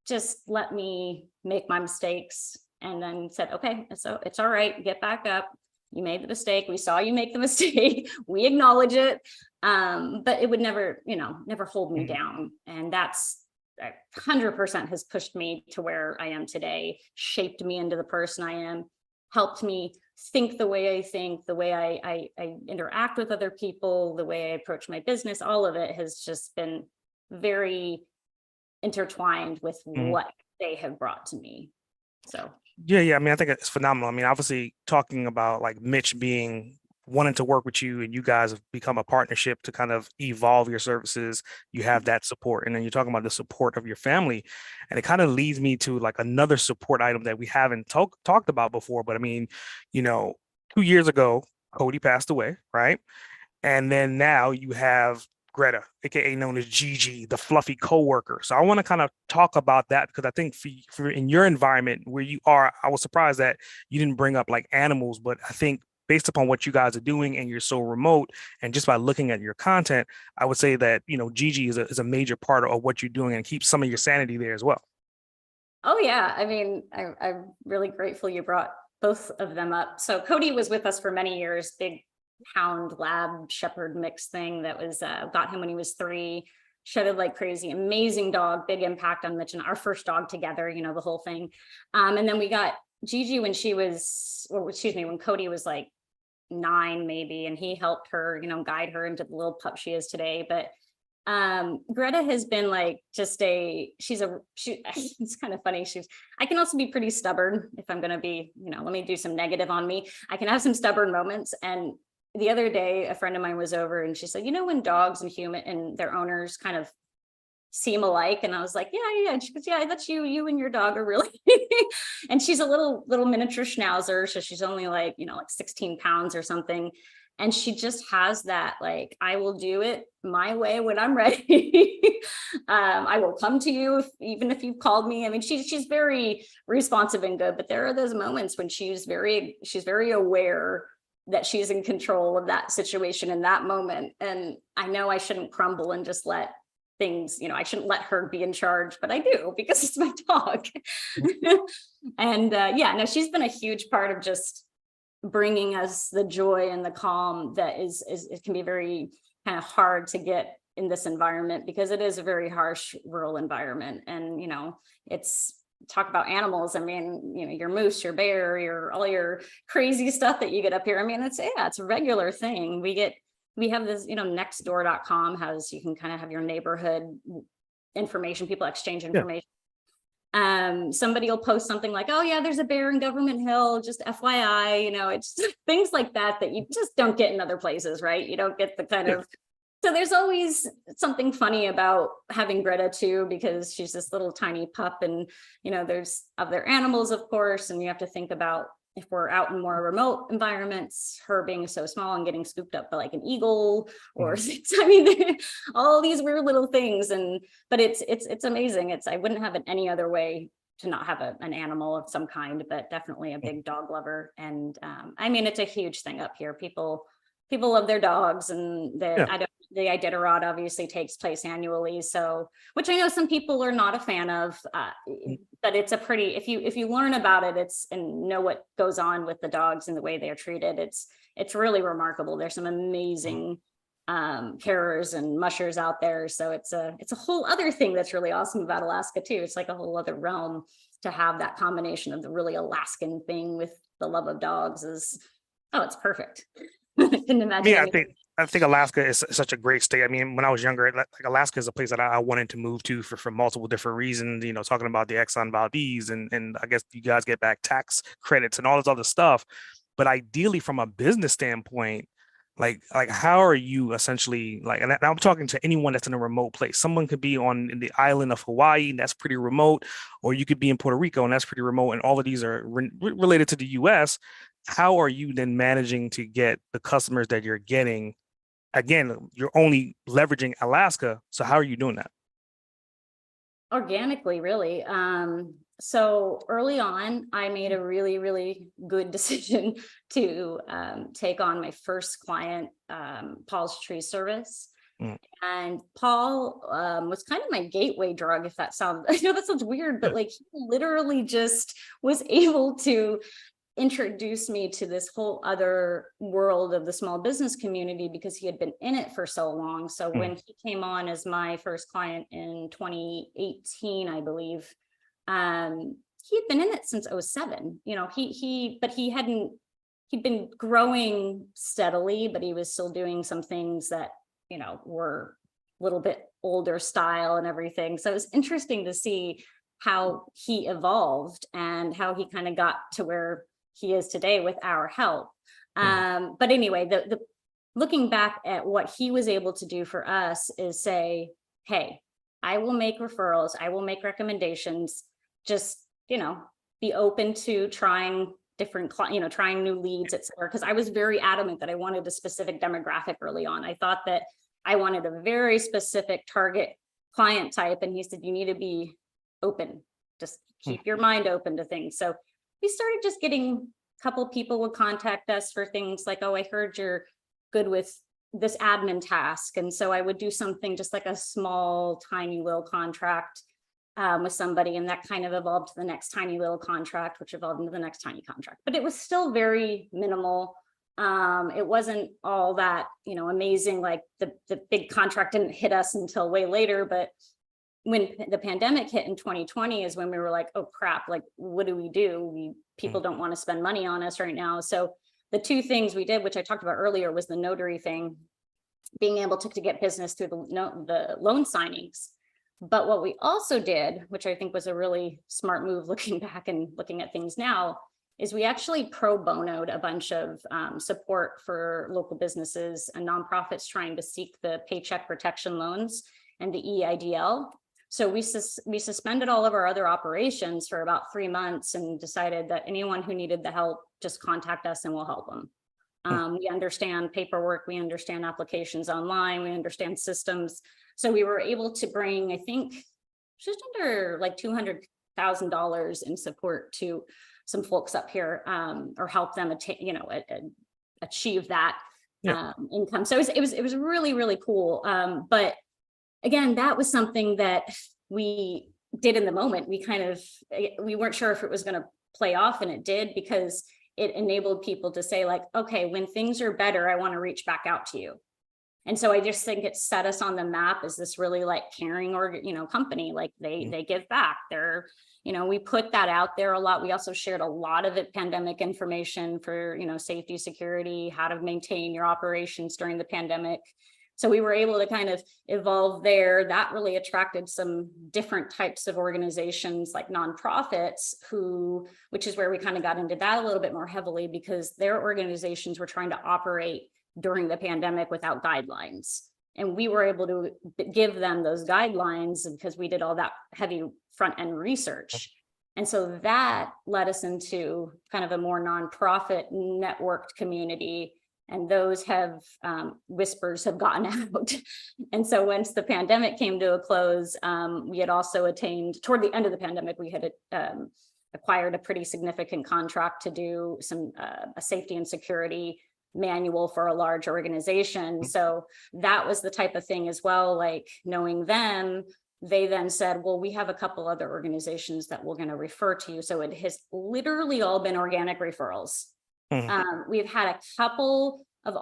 Speaker 2: just let me make my mistakes, and then said, okay, so it's all right, get back up. You made the mistake. We saw you make the mistake. We acknowledge it. But it would never hold me down. And that's 100% has pushed me to where I am today, shaped me into the person I am, helped me think the way I think, the way I interact with other people, the way I approach my business. All of it has just been very intertwined with what they have brought to me. So
Speaker 1: yeah, I mean, I think it's phenomenal. I mean, obviously talking about like Mitch wanting to work with you, and you guys have become a partnership to kind of evolve your services. You have that support, and then you're talking about the support of your family, and it kind of leads me to like another support item that we haven't talked about before. But I mean, 2 years ago, Cody passed away, right? And then now you have Greta, aka known as Gigi, the fluffy coworker. So I want to kind of talk about that, because I think for in your environment where you are, I was surprised that you didn't bring up like animals, but I think based upon what you guys are doing and you're so remote, and just by looking at your content, I would say that Gigi is a major part of what you're doing and keeps some of your sanity there as well.
Speaker 2: Oh yeah, I mean, I'm really grateful you brought both of them up. So Cody was with us for many years, big hound lab shepherd mix thing that was got him when he was 3, shedded like crazy, amazing dog, big impact on Mitch and our first dog together, the whole thing. And then we got Gigi when when Cody was like 9 maybe, and he helped her, guide her into the little pup she is today. But Greta has been like it's kind of funny. I can also be pretty stubborn if I'm going to be, let me do some negative on me. I can have some stubborn moments. And the other day, a friend of mine was over and she said, when dogs and human and their owners kind of seem alike. And I was like, yeah. And she goes, yeah, that's you and your dog are really, and she's a little miniature schnauzer. So she's only like 16 pounds or something. And she just has that, like, I will do it my way when I'm ready. I will come to you even if you've called me. I mean, she's very responsive and good, but there are those moments when she's very aware that she's in control of that situation in that moment. And I know I shouldn't crumble and just let things, I shouldn't let her be in charge, but I do, because it's my dog. And she's been a huge part of just bringing us the joy and the calm that is it can be very kind of hard to get in this environment, because it is a very harsh rural environment. And it's talk about animals. I mean, your moose, your bear, all your crazy stuff that you get up here. I mean, it's a regular thing. We have this, nextdoor.com has, you can kind of have your neighborhood information, people exchange information. Somebody will post something like, oh yeah, there's a bear in Government Hill, just FYI, it's things like that you just don't get in other places, right? You don't get the kind of, so there's always something funny about having Greta too, because she's this little tiny pup, and there's other animals, of course, and you have to think about, if we're out in more remote environments, her being so small and getting scooped up by like an eagle or I mean, all these weird little things. But it's amazing. I wouldn't have it any other way to not have an animal of some kind, but definitely a big dog lover. And I mean, it's a huge thing up here. People people love their dogs, and
Speaker 1: Yeah.
Speaker 2: the Iditarod obviously takes place annually. So, which I know some people are not a fan of, but it's a pretty, if you learn about it, and know what goes on with the dogs and the way they're treated, it's really remarkable. There's some amazing carers and mushers out there. So it's a whole other thing that's really awesome about Alaska too. It's like a whole other realm to have that combination of the really Alaskan thing with the love of dogs it's perfect. I couldn't imagine.
Speaker 1: Yeah, I think Alaska is such a great state. I mean, when I was younger, like Alaska is a place that I wanted to move to for multiple different reasons. You know, talking about the Exxon Valdez, and I guess you guys get back tax credits and all this other stuff. But ideally, from a business standpoint, like how are you essentially like? And I'm talking to anyone that's in a remote place. Someone could be in the island of Hawaii, and that's pretty remote, or you could be in Puerto Rico, and that's pretty remote. And all of these are related to the U.S. How are you then managing to get the customers that you're getting? Again, you're only leveraging Alaska. So how are you doing that?
Speaker 2: Organically, really. So early on, I made a really, really good decision to take on my first client, Paul's Tree Service. And Paul was kind of my gateway drug, if that sounds, I know that sounds weird, but like he literally just was able to introduce me to this whole other world of the small business community because he had been in it for so long. So when he came on as my first client in 2018, I believe, he had been in it since 2007. You know, he'd been growing steadily, but he was still doing some things that, you know, were a little bit older style and everything. So it was interesting to see how he evolved and how he kind of got to where he is today with our help. But anyway, the looking back at what he was able to do for us is say, hey, I will make referrals, I will make recommendations, just, you know, be open to trying different, trying new leads, et cetera. Because I was very adamant that I wanted a specific demographic early on. I thought that I wanted a very specific target client type. And he said, you need to be open, just keep your mind open to things. So we started just getting a couple of people would contact us for things like, oh, I heard you're good with this admin task. And so I would do something just like a small, tiny little contract with somebody. And that kind of evolved to the next tiny little contract, which evolved into the next tiny contract. But it was still very minimal. It wasn't all that, you know, amazing. Like the big contract didn't hit us until way later. But when the pandemic hit in 2020 is when we were like, oh crap, like what do we do? People don't want to spend money on us right now. So the two things we did, which I talked about earlier, was the notary thing, being able to get business through the loan signings. But what we also did, which I think was a really smart move looking back and looking at things now, is we actually pro bonoed a bunch of support for local businesses and nonprofits trying to seek the Paycheck Protection Loans and the EIDL. So we suspended all of our other operations for about 3 months and decided that anyone who needed the help, just contact us and we'll help them. We understand paperwork, we understand applications online, we understand systems. So we were able to bring, I think, just under like $200,000 in support to some folks up here, or help them achieve that income. So it was really, really cool. But again, that was something that we did in the moment. We weren't sure if it was going to play off, and it did, because it enabled people to say like, okay, when things are better, I want to reach back out to you. And so I just think it set us on the map as this really like caring company. Like they give back. We put that out there a lot. We also shared a lot of pandemic information for, safety, security, how to maintain your operations during the pandemic. So we were able to kind of evolve there. That really attracted some different types of organizations like nonprofits which is where we kind of got into that a little bit more heavily, because their organizations were trying to operate during the pandemic without guidelines. And we were able to give them those guidelines because we did all that heavy front end research. And so that led us into kind of a more nonprofit networked community. And those whispers have gotten out. And so once the pandemic came to a close, we had also attained, toward the end of the pandemic, we had acquired a pretty significant contract to do some a safety and security manual for a large organization. So that was the type of thing as well, like knowing them, they then said, well, we have a couple other organizations that we're going to refer to you. So it has literally all been organic referrals. We've had a couple of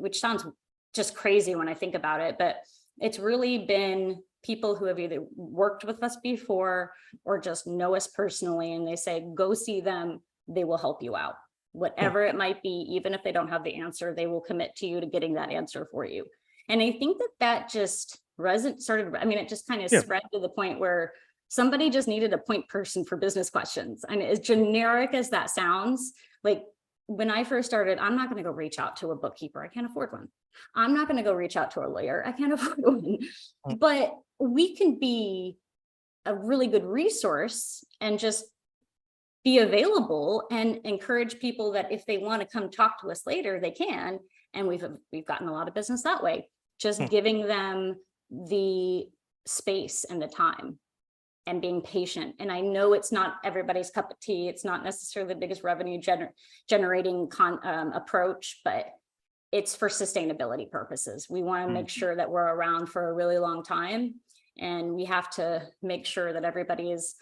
Speaker 2: which sounds just crazy when I think about it, but it's really been people who have either worked with us before or just know us personally. And they say, go see them. They will help you out. Whatever it might be, even if they don't have the answer, they will commit to you to getting that answer for you. And I think that just it just kind of spread to the point where somebody just needed a point person for business questions. And as generic as that sounds, like when I first started, I'm not going to go reach out to a bookkeeper. I can't afford one. I'm not going to go reach out to a lawyer. I can't afford one. But we can be a really good resource and just be available and encourage people that if they want to come talk to us later, they can. And we've gotten a lot of business that way, just giving them the space and the time and being patient. And I know it's not everybody's cup of tea. It's not necessarily the biggest revenue generating approach, but it's for sustainability purposes. We want to make sure that we're around for a really long time. And we have to make sure that everybody is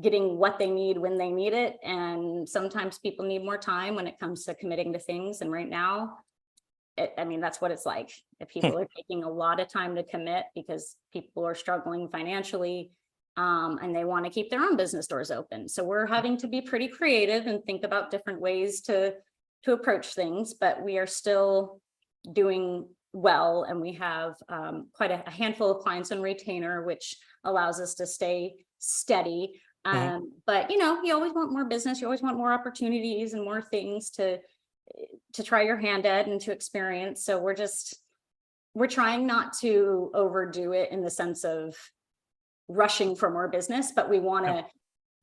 Speaker 2: getting what they need when they need it. And sometimes people need more time when it comes to committing to things. And right now, that's what it's like. If people are taking a lot of time to commit because people are struggling financially, and they want to keep their own business doors open. So we're having to be pretty creative and think about different ways to approach things, but we are still doing well. And we have quite a handful of clients on retainer, which allows us to stay steady. But you always want more business. You always want more opportunities and more things to try your hand at and to experience. So we're trying not to overdo it in the sense of rushing for more business, but we want to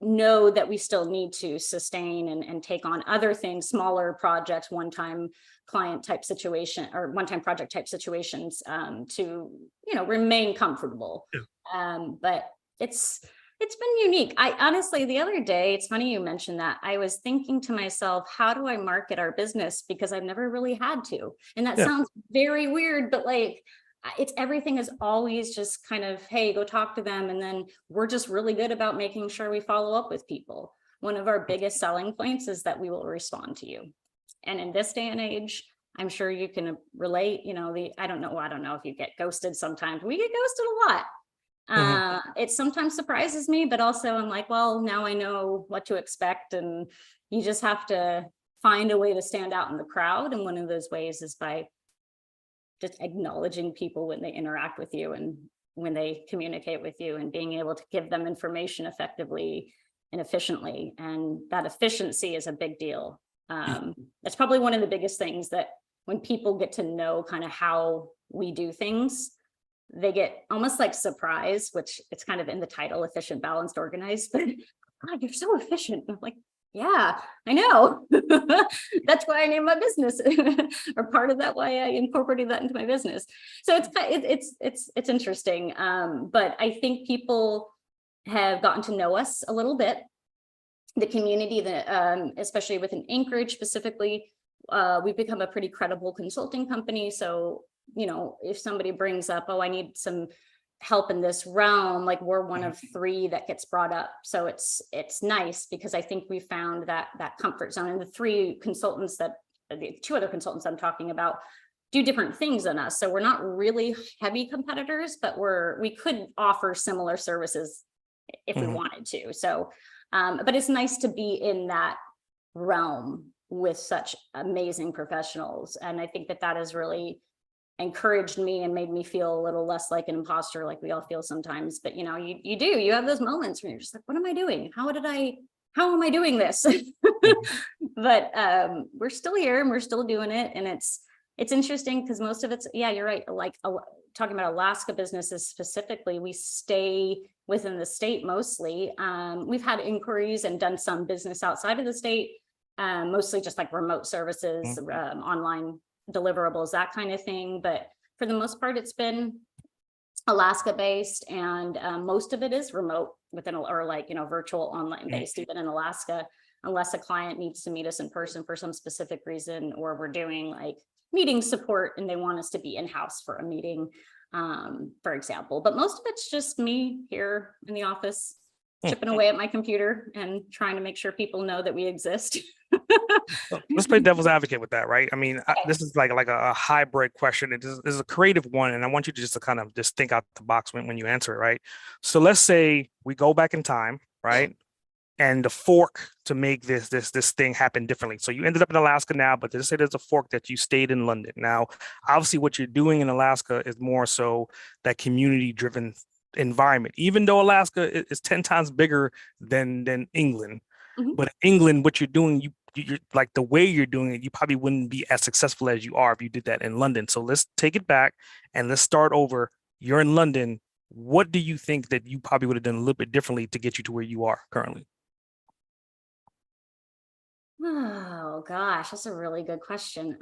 Speaker 2: know that we still need to sustain and take on other things, smaller projects, one-time client type situation or one-time project type situations to remain comfortable. But it's been unique. I honestly, the other day, it's funny you mentioned that. I was thinking to myself, how do I market our business? Because I've never really had to. And that sounds very weird, but like, everything is always just kind of, hey, go talk to them. And then we're just really good about making sure we follow up with people. One of our biggest selling points is that we will respond to you. And in this day and age, I'm sure you can relate, I don't know if you get ghosted sometimes. We get ghosted a lot. It sometimes surprises me, but also I'm like, well, now I know what to expect. And you just have to find a way to stand out in the crowd. And one of those ways is by just acknowledging people when they interact with you and when they communicate with you and being able to give them information effectively and efficiently. And that efficiency is a big deal. That's probably one of the biggest things that when people get to know kind of how we do things, they get almost like surprised, which it's kind of in the title, efficient, balanced, organized, but God, you're so efficient. I'm like, yeah, I know. That's why I named my business, or part of that why I incorporated that into my business. So it's interesting. But I think people have gotten to know us a little bit. The community that, especially within Anchorage specifically, we've become a pretty credible consulting company. So, if somebody brings up, oh, I need some help in this realm, like we're one of 3 that gets brought up. So it's nice because I think we found that comfort zone. And the 2 other consultants I'm talking about do different things than us. So we're not really heavy competitors, but we could offer similar services if we wanted to. So, but it's nice to be in that realm with such amazing professionals. And I think that has really encouraged me and made me feel a little less like an imposter, like we all feel sometimes. But you have those moments where you're just like, what am I doing? How am I doing this? But we're still here and we're still doing it. And it's interesting because most of it's, you're right. Like talking about Alaska businesses specifically, we stay within the state mostly. We've had inquiries and done some business outside of the state, mostly just like remote services, online deliverables, that kind of thing. But for the most part, it's been Alaska based, and most of it is remote within, or like, virtual online based, even in Alaska. unless a client needs to meet us in person for some specific reason, or we're doing like meeting support and they want us to be in-house for a meeting, for example. But most of it's just me here in the office, chipping away at my computer and trying to make sure people know that we exist.
Speaker 1: Let's play devil's advocate with that, right? I mean,
Speaker 2: Okay.
Speaker 1: this is like a hybrid question. It is a creative one, and I want you to just to kind of just think out the box when you answer it, right? So let's say we go back in time, right? And the fork to make this thing happen differently. So you ended up in Alaska now, but let's say there's a fork that you stayed in London. Now, obviously, what you're doing in Alaska is more so that community-driven environment, even though Alaska is 10 times bigger than England.
Speaker 2: Mhm.
Speaker 1: But in England, what you're doing, you're like the way you're doing it, you probably wouldn't be as successful as you are if you did that in London. So let's take it back and let's start over. You're in London. What do you think that you probably would have done a little bit differently to get you to where you are currently?
Speaker 2: Oh gosh, that's a really good question.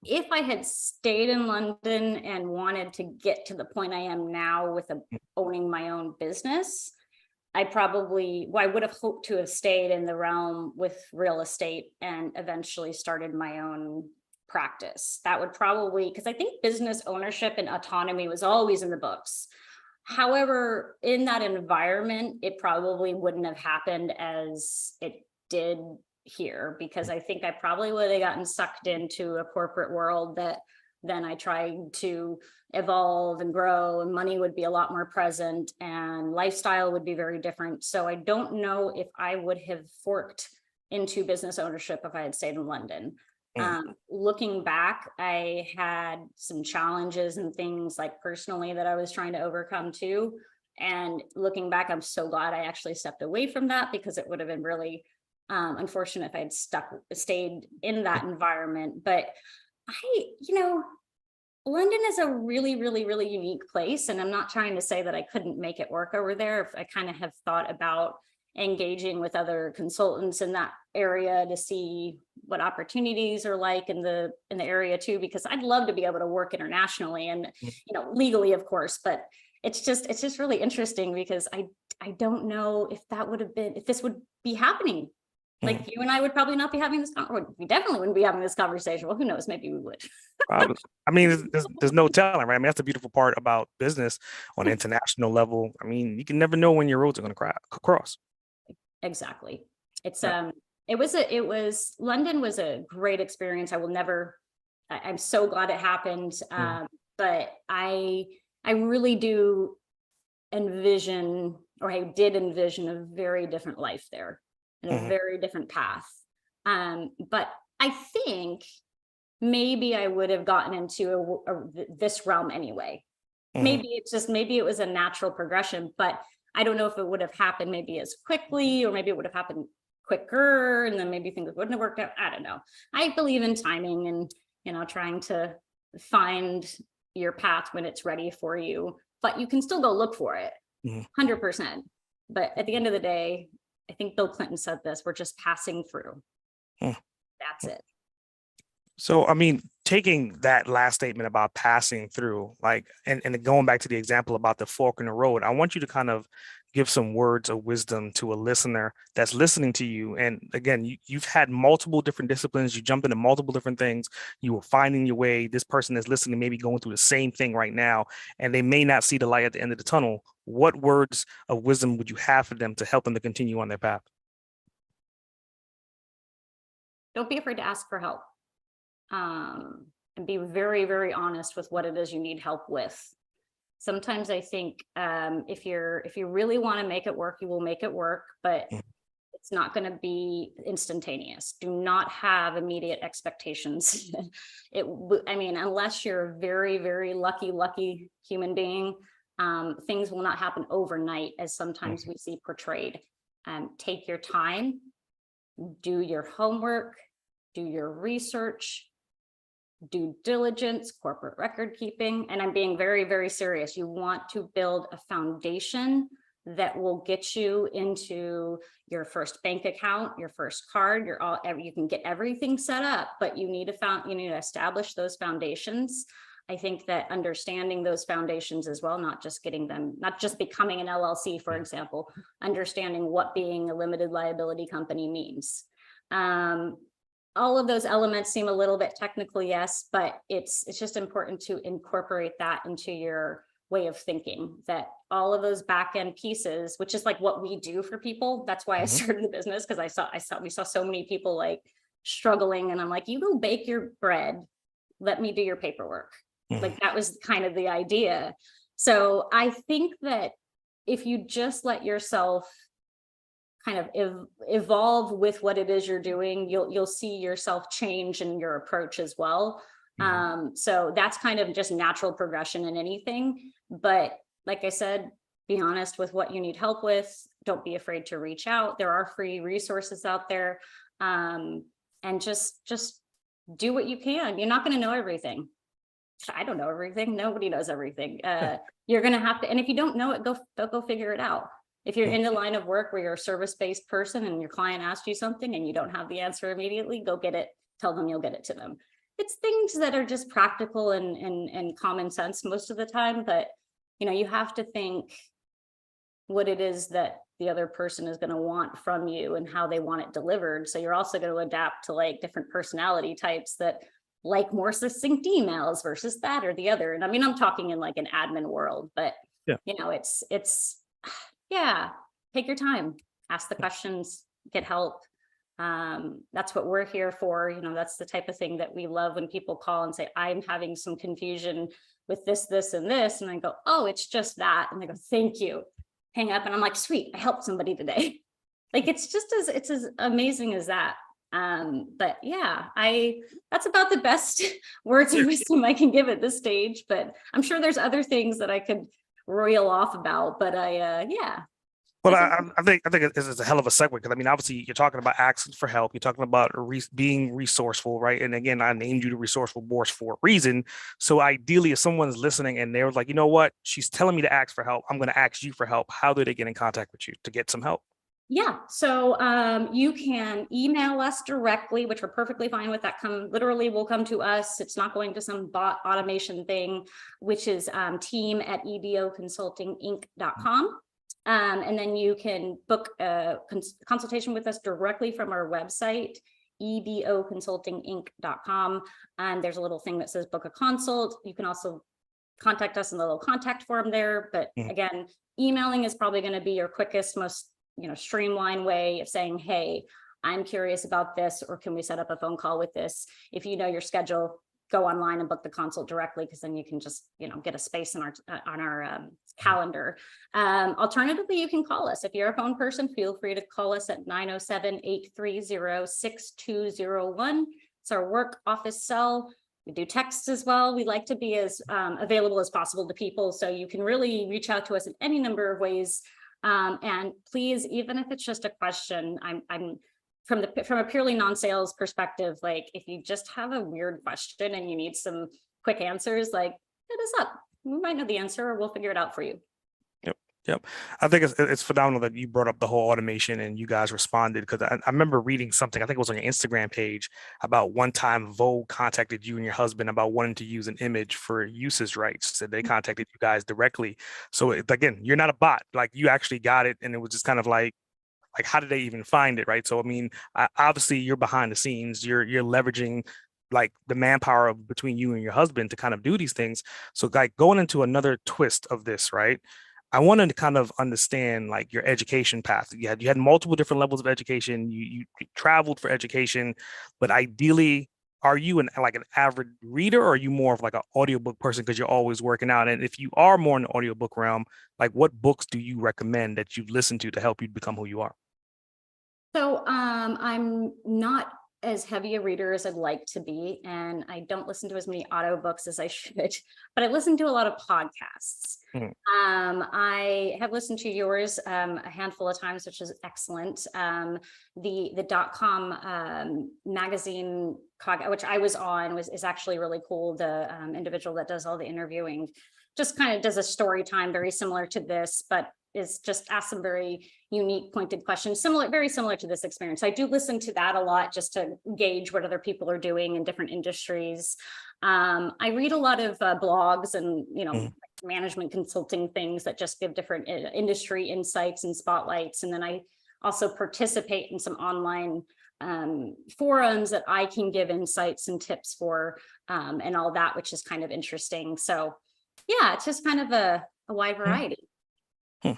Speaker 2: If I had stayed in London and wanted to get to the point I am now with owning my own business, I would have hoped to have stayed in the realm with real estate and eventually started my own practice. That would probably, because I think business ownership and autonomy was always in the books. However, in that environment, it probably wouldn't have happened as it did here, because I think I probably would have gotten sucked into a corporate world that then I tried to evolve and grow, and money would be a lot more present and lifestyle would be very different. So I don't know if I would have forked into business ownership if I had stayed in London. Looking back, I had some challenges and things like personally that I was trying to overcome too. And looking back, I'm so glad I actually stepped away from that, because it would have been really unfortunate if I had stayed in that environment. But London is a really, really, really unique place. And I'm not trying to say that I couldn't make it work over there. I kind of have thought about engaging with other consultants in that area to see what opportunities are like in the area too, because I'd love to be able to work internationally and legally, of course. But it's just really interesting, because I don't know if this would be happening. Like you and I would probably not be having this, or we definitely wouldn't be having this conversation. Well, who knows? Maybe we would.
Speaker 1: Probably. I mean, there's no telling, right? I mean, that's the beautiful part about business on an international level. I mean, you can never know when your roads are going to cross.
Speaker 2: Exactly. It's
Speaker 1: Yeah.
Speaker 2: London was a great experience. I'm so glad it happened. But I really do envision, or I did envision, a very different life there and a very different path. But I think maybe I would have gotten into this realm anyway. Maybe it was a natural progression, but I don't know if it would have happened maybe as quickly, or maybe it would have happened quicker, and then maybe things wouldn't have worked out. I don't know. I believe in timing and, trying to find your path when it's ready for you, but you can still go look for it 100%. But at the end of the day, I think Bill Clinton said this, we're just passing through. That's it.
Speaker 1: So, I mean, taking that last statement about passing through, like, and going back to the example about the fork in the road, I want you to kind of give some words of wisdom to a listener that's listening to you. And again, you've had multiple different disciplines, you jumped into multiple different things, you were finding your way. This person is listening, maybe going through the same thing right now, and they may not see the light at the end of the tunnel. What words of wisdom would you have for them to help them to continue on their path?
Speaker 2: Don't be afraid to ask for help. And be very, very honest with what it is you need help with. Sometimes I think if you really want to make it work, you will make it work, but it's not going to be instantaneous. Do not have immediate expectations. Unless you're a very, very lucky human being, things will not happen overnight, as sometimes we see portrayed. Take your time, do your homework, do your research, due diligence, corporate record keeping. And I'm being very, very serious. You want to build a foundation that will get you into your first bank account, your first card, you can get everything set up, but you need to establish those foundations. I think that understanding those foundations as well, not just becoming an LLC, for example, understanding what being a limited liability company means. All of those elements seem a little bit technical, yes, but it's just important to incorporate that into your way of thinking, that all of those back end pieces, which is like what we do for people. That's why I started the business, because we saw so many people like struggling, and I'm like, you go bake your bread, let me do your paperwork. Like that was kind of the idea. So I think that if you just let yourself kind of evolve with what it is you're doing, you'll see yourself change in your approach as well. So that's kind of just natural progression in anything. But like I said, be honest with what you need help with. Don't be afraid to reach out. There are free resources out there. And just do what you can. You're not going to know everything. I don't know everything. Nobody knows everything. You're going to have to, and if you don't know it, go figure it out. If you're in the line of work where you're a service-based person and your client asks you something and you don't have the answer immediately, go get it. Tell them you'll get it to them. It's things that are just practical and common sense most of the time, but you have to think what it is that the other person is going to want from you and how they want it delivered. So you're also going to adapt to like different personality types that like more succinct emails versus that or the other. And I mean, I'm talking in like an admin world, but it's take your time, ask the questions, get help. That's what we're here for. That's the type of thing that we love when people call and say, I'm having some confusion with this, and this. And I go, oh, it's just that. And they go, thank you. Hang up. And I'm like, sweet, I helped somebody today. Like, it's as amazing as that. But yeah, that's about the best words of wisdom I can give at this stage, but I'm sure there's other things that I could reel off about, but
Speaker 1: Well, I think this is a hell of a segue, because I mean, obviously, you're talking about asking for help. You're talking about being resourceful, right? And again, I named you the Resourceful Boss for a reason. So ideally, if someone's listening and they're like, you know what, she's telling me to ask for help, I'm going to ask you for help. How do they get in contact with you to get some help?
Speaker 2: Yeah, so you can email us directly, which we're perfectly fine with. That will come to us. It's not going to some bot automation thing, which is team@eboconsultinginc.com. And then you can book a consultation with us directly from our website, eboconsultinginc.com. And there's a little thing that says book a consult. You can also contact us in the little contact form there. But again, emailing is probably going to be your quickest, most streamlined way of saying, hey, I'm curious about this, or can we set up a phone call with this? If you know your schedule, go online and book the consult directly, because then you can just get a space on our calendar. Alternatively, you can call us. If you're a phone person, feel free to call us at 907-830-6201. It's our work office cell. We do texts as well. We like to be as available as possible to people, so you can really reach out to us in any number of ways. And please, even if it's just a question, I'm from a purely non-sales perspective, like if you just have a weird question and you need some quick answers, like hit us up. We might know the answer, or we'll figure it out for you.
Speaker 1: Yep. I think it's phenomenal that you brought up the whole automation and you guys responded, because I remember reading something, I think it was on your Instagram page, about one time Vogue contacted you and your husband about wanting to use an image for usage rights. So they contacted you guys directly. So again, you're not a bot, like you actually got it. And it was just kind of like, how did they even find it, right? So, I mean, obviously you're behind the scenes, you're leveraging like the manpower between you and your husband to kind of do these things. So like going into another twist of this, right? I wanted to kind of understand like your education path. You had multiple different levels of education. You traveled for education, but ideally, are you an avid reader, or are you more of like an audiobook person because you're always working out? And if you are more in the audiobook realm, like what books do you recommend that you've listened to help you become who you are?
Speaker 2: So I'm not as heavy a reader as I'd like to be, and I don't listen to as many audiobooks as I should, but I listen to a lot of podcasts. I have listened to yours a handful of times, which is excellent. The .com magazine, which I was on, is actually really cool. The individual that does all the interviewing just kind of does a story time very similar to this, but is just ask some very unique, pointed questions, very similar to this experience. I do listen to that a lot just to gauge what other people are doing in different industries. I read a lot of blogs and, management consulting things that just give different industry insights and spotlights. And then I also participate in some online forums that I can give insights and tips for and all that, which is kind of interesting. So yeah, it's just kind of a wide variety.
Speaker 1: Yeah.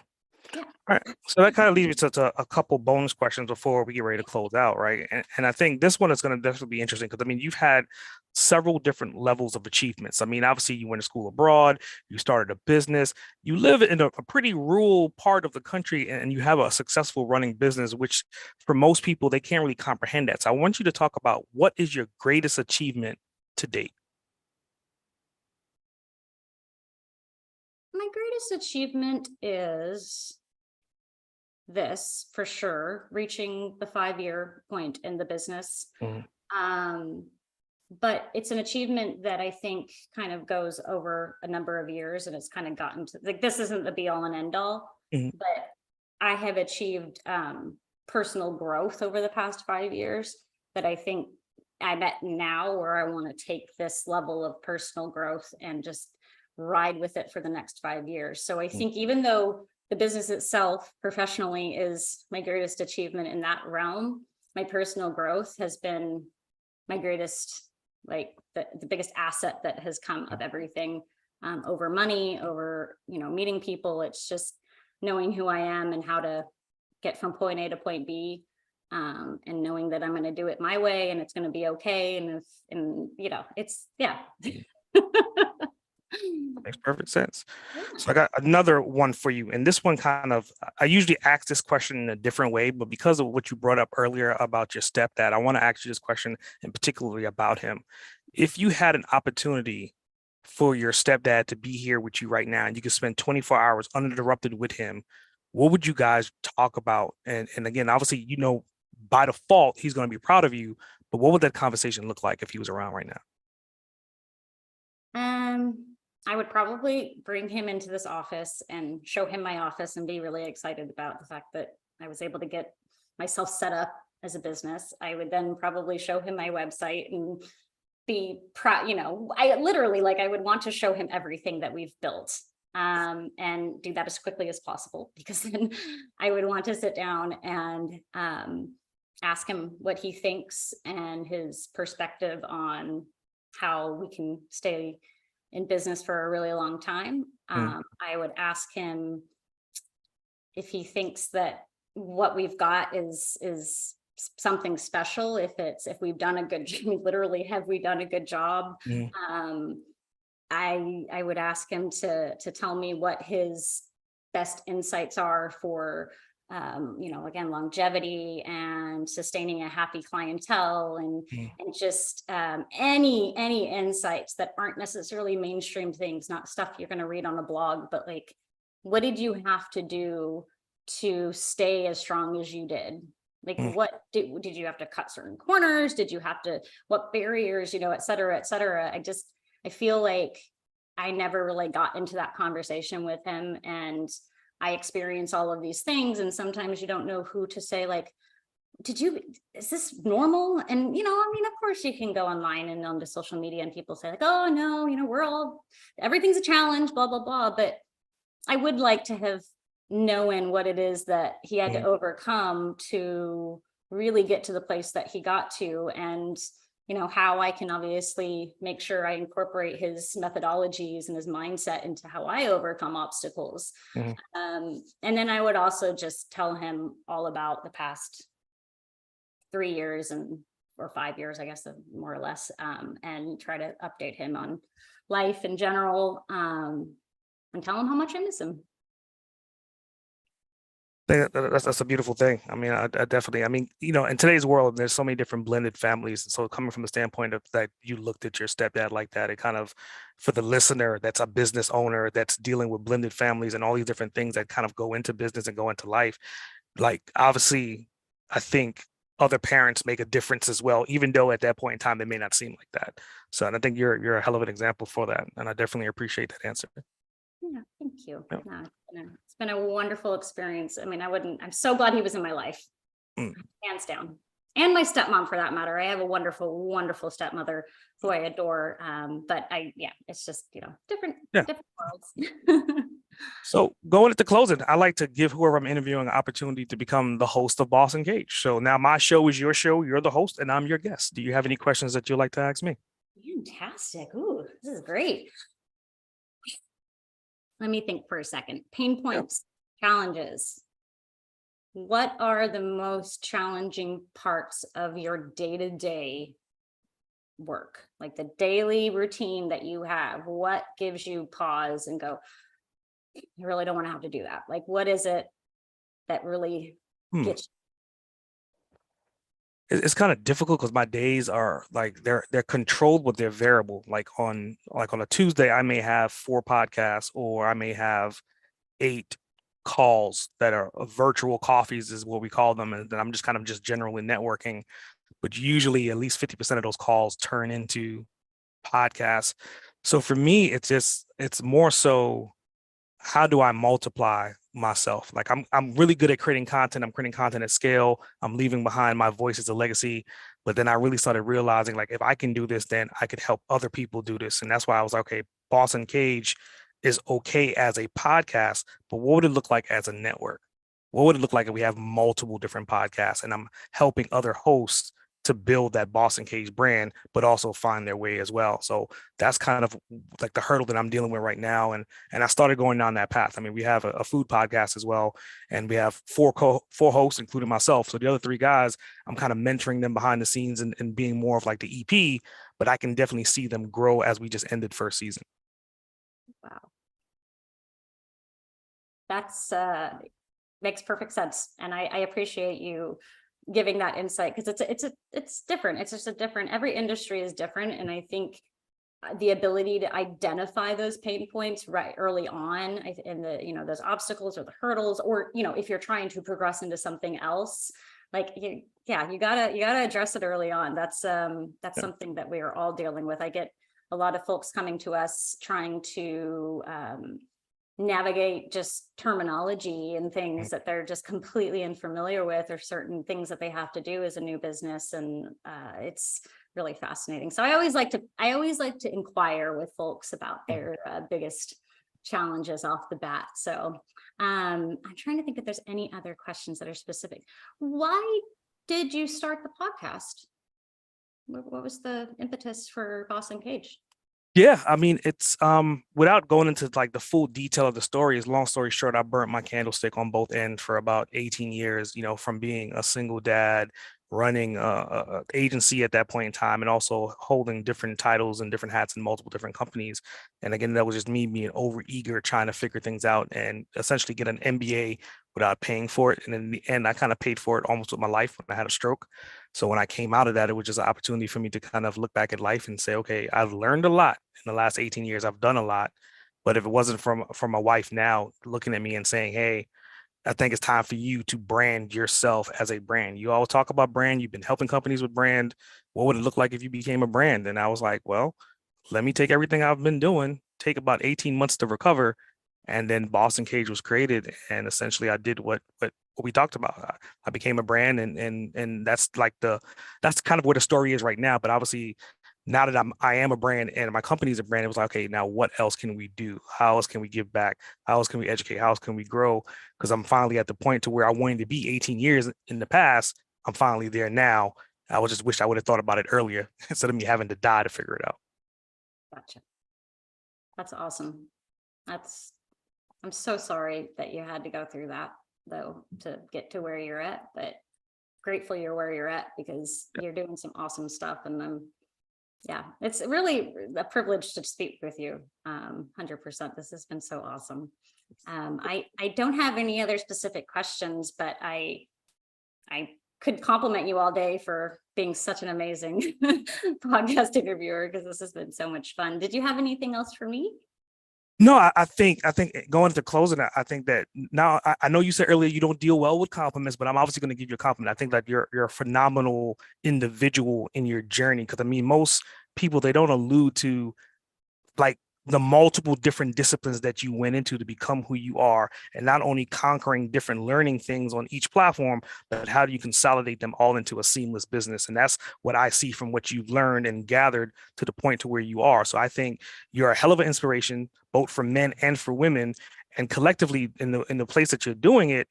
Speaker 1: All right. So that kind of leads me to a couple bonus questions before we get ready to close out, right? And I think this one is going to definitely be interesting because, I mean, you've had several different levels of achievements. I mean, obviously, you went to school abroad, you started a business, you live in a pretty rural part of the country, and you have a successful running business, which for most people, they can't really comprehend that. So I want you to talk about what is your greatest achievement to date?
Speaker 2: My greatest achievement is this, for sure, reaching the 5-year point in the business. But it's an achievement that I think kind of goes over a number of years, and it's kind of gotten to, like, this isn't the be all and end all, but I have achieved personal growth over the past 5 years that I think I'm at now, where I want to take this level of personal growth and just ride with it for the next 5 years. So I think even though the business itself professionally is my greatest achievement in that realm, my personal growth has been my greatest, like the biggest asset that has come of everything, over money, over, meeting people. It's just knowing who I am and how to get from point A to point B, and knowing that I'm going to do it my way and it's going to be okay. Yeah.
Speaker 1: Makes perfect sense. So I got another one for you. And this one I usually ask this question in a different way, but because of what you brought up earlier about your stepdad, I want to ask you this question and particularly about him. If you had an opportunity for your stepdad to be here with you right now and you could spend 24 hours uninterrupted with him, what would you guys talk about? And again, obviously, by default, he's going to be proud of you, but what would that conversation look like if he was around right now?
Speaker 2: I would probably bring him into this office and show him my office and be really excited about the fact that I was able to get myself set up as a business. I would then probably show him my website and be proud. I would want to show him everything that we've built, and do that as quickly as possible, because then I would want to sit down and ask him what he thinks and his perspective on how we can stay in business for a really long time. I would ask him if he thinks that what we've got is something special, if we've done a good job, literally, have we done a good job? I would ask him to tell me what his best insights are for again, longevity and sustaining a happy clientele, and just any insights that aren't necessarily mainstream things, not stuff you're going to read on a blog, but like, what did you have to do to stay as strong as you did? Like, what did you have to cut certain corners? Did you have to, what barriers, et cetera, et cetera. I feel like I never really got into that conversation with him, and I experience all of these things, and sometimes you don't know who to say, like, is this normal? And, of course you can go online and onto social media and people say like, oh no, everything's a challenge, blah, blah, blah. But I would like to have known what it is that he had to overcome to really get to the place that he got to, and how I can obviously make sure I incorporate his methodologies and his mindset into how I overcome obstacles. And then I would also just tell him all about the past 3 years or 5 years, I guess, more or less, and try to update him on life in general, and tell him how much I miss him.
Speaker 1: That's a beautiful thing. I mean, I definitely, in today's world, there's so many different blended families. And so coming from the standpoint of that, you looked at your stepdad like that, it kind of, for the listener, that's a business owner that's dealing with blended families and all these different things that kind of go into business and go into life. Like, obviously, I think other parents make a difference as well, even though at that point in time, they may not seem like that. So, and I think you're a hell of an example for that. And I definitely appreciate that answer.
Speaker 2: Yeah, thank you.
Speaker 1: Yeah.
Speaker 2: No, it's been a wonderful experience. I mean, I'm so glad he was in my life,
Speaker 1: Mm.
Speaker 2: hands down. And my stepmom for that matter. I have a wonderful, wonderful stepmother who I adore. But it's just, different
Speaker 1: Yeah.
Speaker 2: worlds.
Speaker 1: So going into closing, I like to give whoever I'm interviewing an opportunity to become the host of Boss Uncaged. So now my show is your show. You're the host, and I'm your guest. Do you have any questions that you'd like to ask me?
Speaker 2: Fantastic. Ooh, this is great. Let me think for a second. Pain points, challenges. What are the most challenging parts of your day-to-day work? Like the daily routine that you have, what gives you pause and go, I really don't want to have to do that? Like, what is it that really gets
Speaker 1: It's kind of difficult because my days are like they're controlled, but they're variable. Like on a Tuesday, I may have 4 podcasts, or I may have 8 calls that are virtual coffees, is what we call them, and then I'm just kind of just generally networking. But usually, at least 50% of those calls turn into podcasts. So for me, it's more so, how do I multiply myself? Like I'm really good at creating content. I'm creating content at scale. I'm leaving behind my voice as a legacy. But then I really started realizing, like, if I can do this, then I could help other people do this. And that's why I was like, okay, Boss Uncaged is okay as a podcast, but what would it look like as a network? What would it look like if we have multiple different podcasts and I'm helping other hosts to build that Boss Uncaged brand, but also find their way as well? So that's kind of like the hurdle that I'm dealing with right now. And I started going down that path. I mean, we have a food podcast as well, and we have four hosts, including myself. So the other 3 guys, I'm kind of mentoring them behind the scenes and being more of like the EP, but I can definitely see them grow as we just ended first season.
Speaker 2: Wow. That's makes perfect sense. And I appreciate you giving that insight, because it's different. It's just a different, every industry is different. And I think the ability to identify those pain points right early on in the, those obstacles or the hurdles, or, if you're trying to progress into something else, like, you gotta address it early on. That's something that we are all dealing with. I get a lot of folks coming to us trying to navigate just terminology and things that they're just completely unfamiliar with, or certain things that they have to do as a new business. And it's really fascinating. So I always like to inquire with folks about their biggest challenges off the bat. So I'm trying to think if there's any other questions that are specific. Why did you start the podcast? What was the impetus for Boss Uncaged?
Speaker 1: Yeah, I mean, it's without going into like the full detail of the story, is long story short, I burnt my candlestick on both ends for about 18 years, from being a single dad, running a agency at that point in time, and also holding different titles and different hats in multiple different companies. And again, that was just me being over eager, trying to figure things out and essentially get an MBA without paying for it. And in the end, I kind of paid for it almost with my life when I had a stroke. So when I came out of that, it was just an opportunity for me to kind of look back at life and say, okay, I've learned a lot in the last 18 years. I've done a lot. But if it wasn't from my wife now looking at me and saying, hey, I think it's time for you to brand yourself as a brand. You always talk about brand. You've been helping companies with brand. What would it look like if you became a brand? And I was like, well, let me take everything I've been doing, take about 18 months to recover. And then Boss Uncaged was created. And essentially I did what we talked about. I became a brand, and that's kind of where the story is right now. But obviously now that I am a brand and my company is a brand, it was like, okay, now what else can we do? How else can we give back? How else can we educate? How else can we grow? Because I'm finally at the point to where I wanted to be 18 years in the past. I'm finally there now. I was just wish I would have thought about it earlier instead of me having to die to figure it out.
Speaker 2: Gotcha. That's awesome. I'm so sorry that you had to go through that, though, to get to where you're at, but grateful you're where you're at, because you're doing some awesome stuff. And it's really a privilege to speak with you. 100%. This has been so awesome. I don't have any other specific questions, but I could compliment you all day for being such an amazing podcast interviewer, because this has been so much fun. Did you have anything else for me?
Speaker 1: No, I think going into closing, I think that now I know you said earlier you don't deal well with compliments, but I'm obviously going to give you a compliment. I think that you're a phenomenal individual in your journey, because I mean most people, they don't allude to like the multiple different disciplines that you went into to become who you are, and not only conquering different learning things on each platform, but how do you consolidate them all into a seamless business? And that's what I see from what you've learned and gathered to the point to where you are. So I think you're a hell of an inspiration, both for men and for women. And collectively in the place that you're doing it,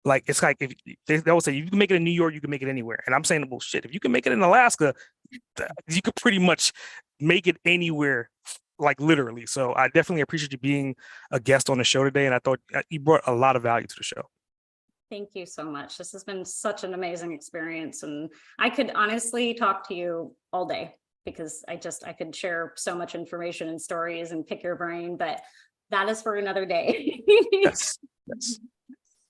Speaker 1: like it's like if they always say you can make it in New York, you can make it anywhere. And I'm saying, well, shit, if you can make it in Alaska, you could pretty much make it anywhere, like literally. So I definitely appreciate you being a guest on the show today. And I thought you brought a lot of value to the show.
Speaker 2: Thank you so much. This has been such an amazing experience. And I could honestly talk to you all day because I could share so much information and stories and pick your brain, but that is for another day.
Speaker 1: Yes. Yes.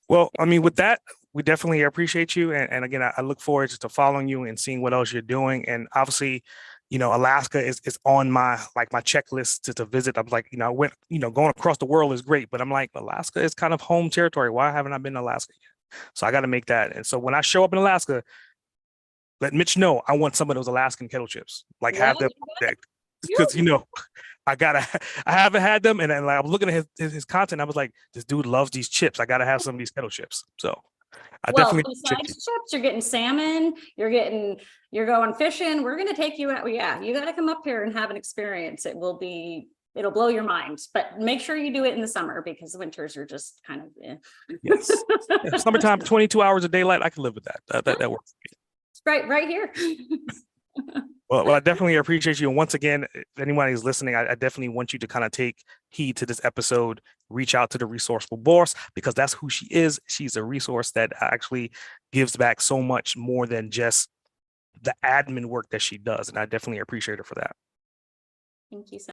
Speaker 1: Well, I mean, with that, we definitely appreciate you. And again, I look forward to following you and seeing what else you're doing. And obviously, Alaska is on my checklist to visit. I'm like, I went, going across the world is great, but I'm like, Alaska is kind of home territory. Why haven't I been to Alaska yet? So I got to make that. And so when I show up in Alaska, let Mitch know I want some of those Alaskan kettle chips. Like have them because I haven't had them, and I was looking at his content. I was like, this dude loves these chips. I gotta have some of these kettle chips. So I definitely
Speaker 2: besides chips, you're getting salmon, you're going fishing. We're gonna take you out. Yeah, you got to come up here and have an experience. It'll blow your mind. But make sure you do it in the summer because winters are just kind of
Speaker 1: Yes. Yeah, summertime, 22 hours of daylight. I can live with that. That works.
Speaker 2: Right here.
Speaker 1: Well, I definitely appreciate you. And once again, if anyone is listening, I definitely want you to kind of take heed to this episode, reach out to the Resourceful Boss, because that's who she is. She's a resource that actually gives back so much more than just the admin work that she does. And I definitely appreciate her for that.
Speaker 2: Thank you so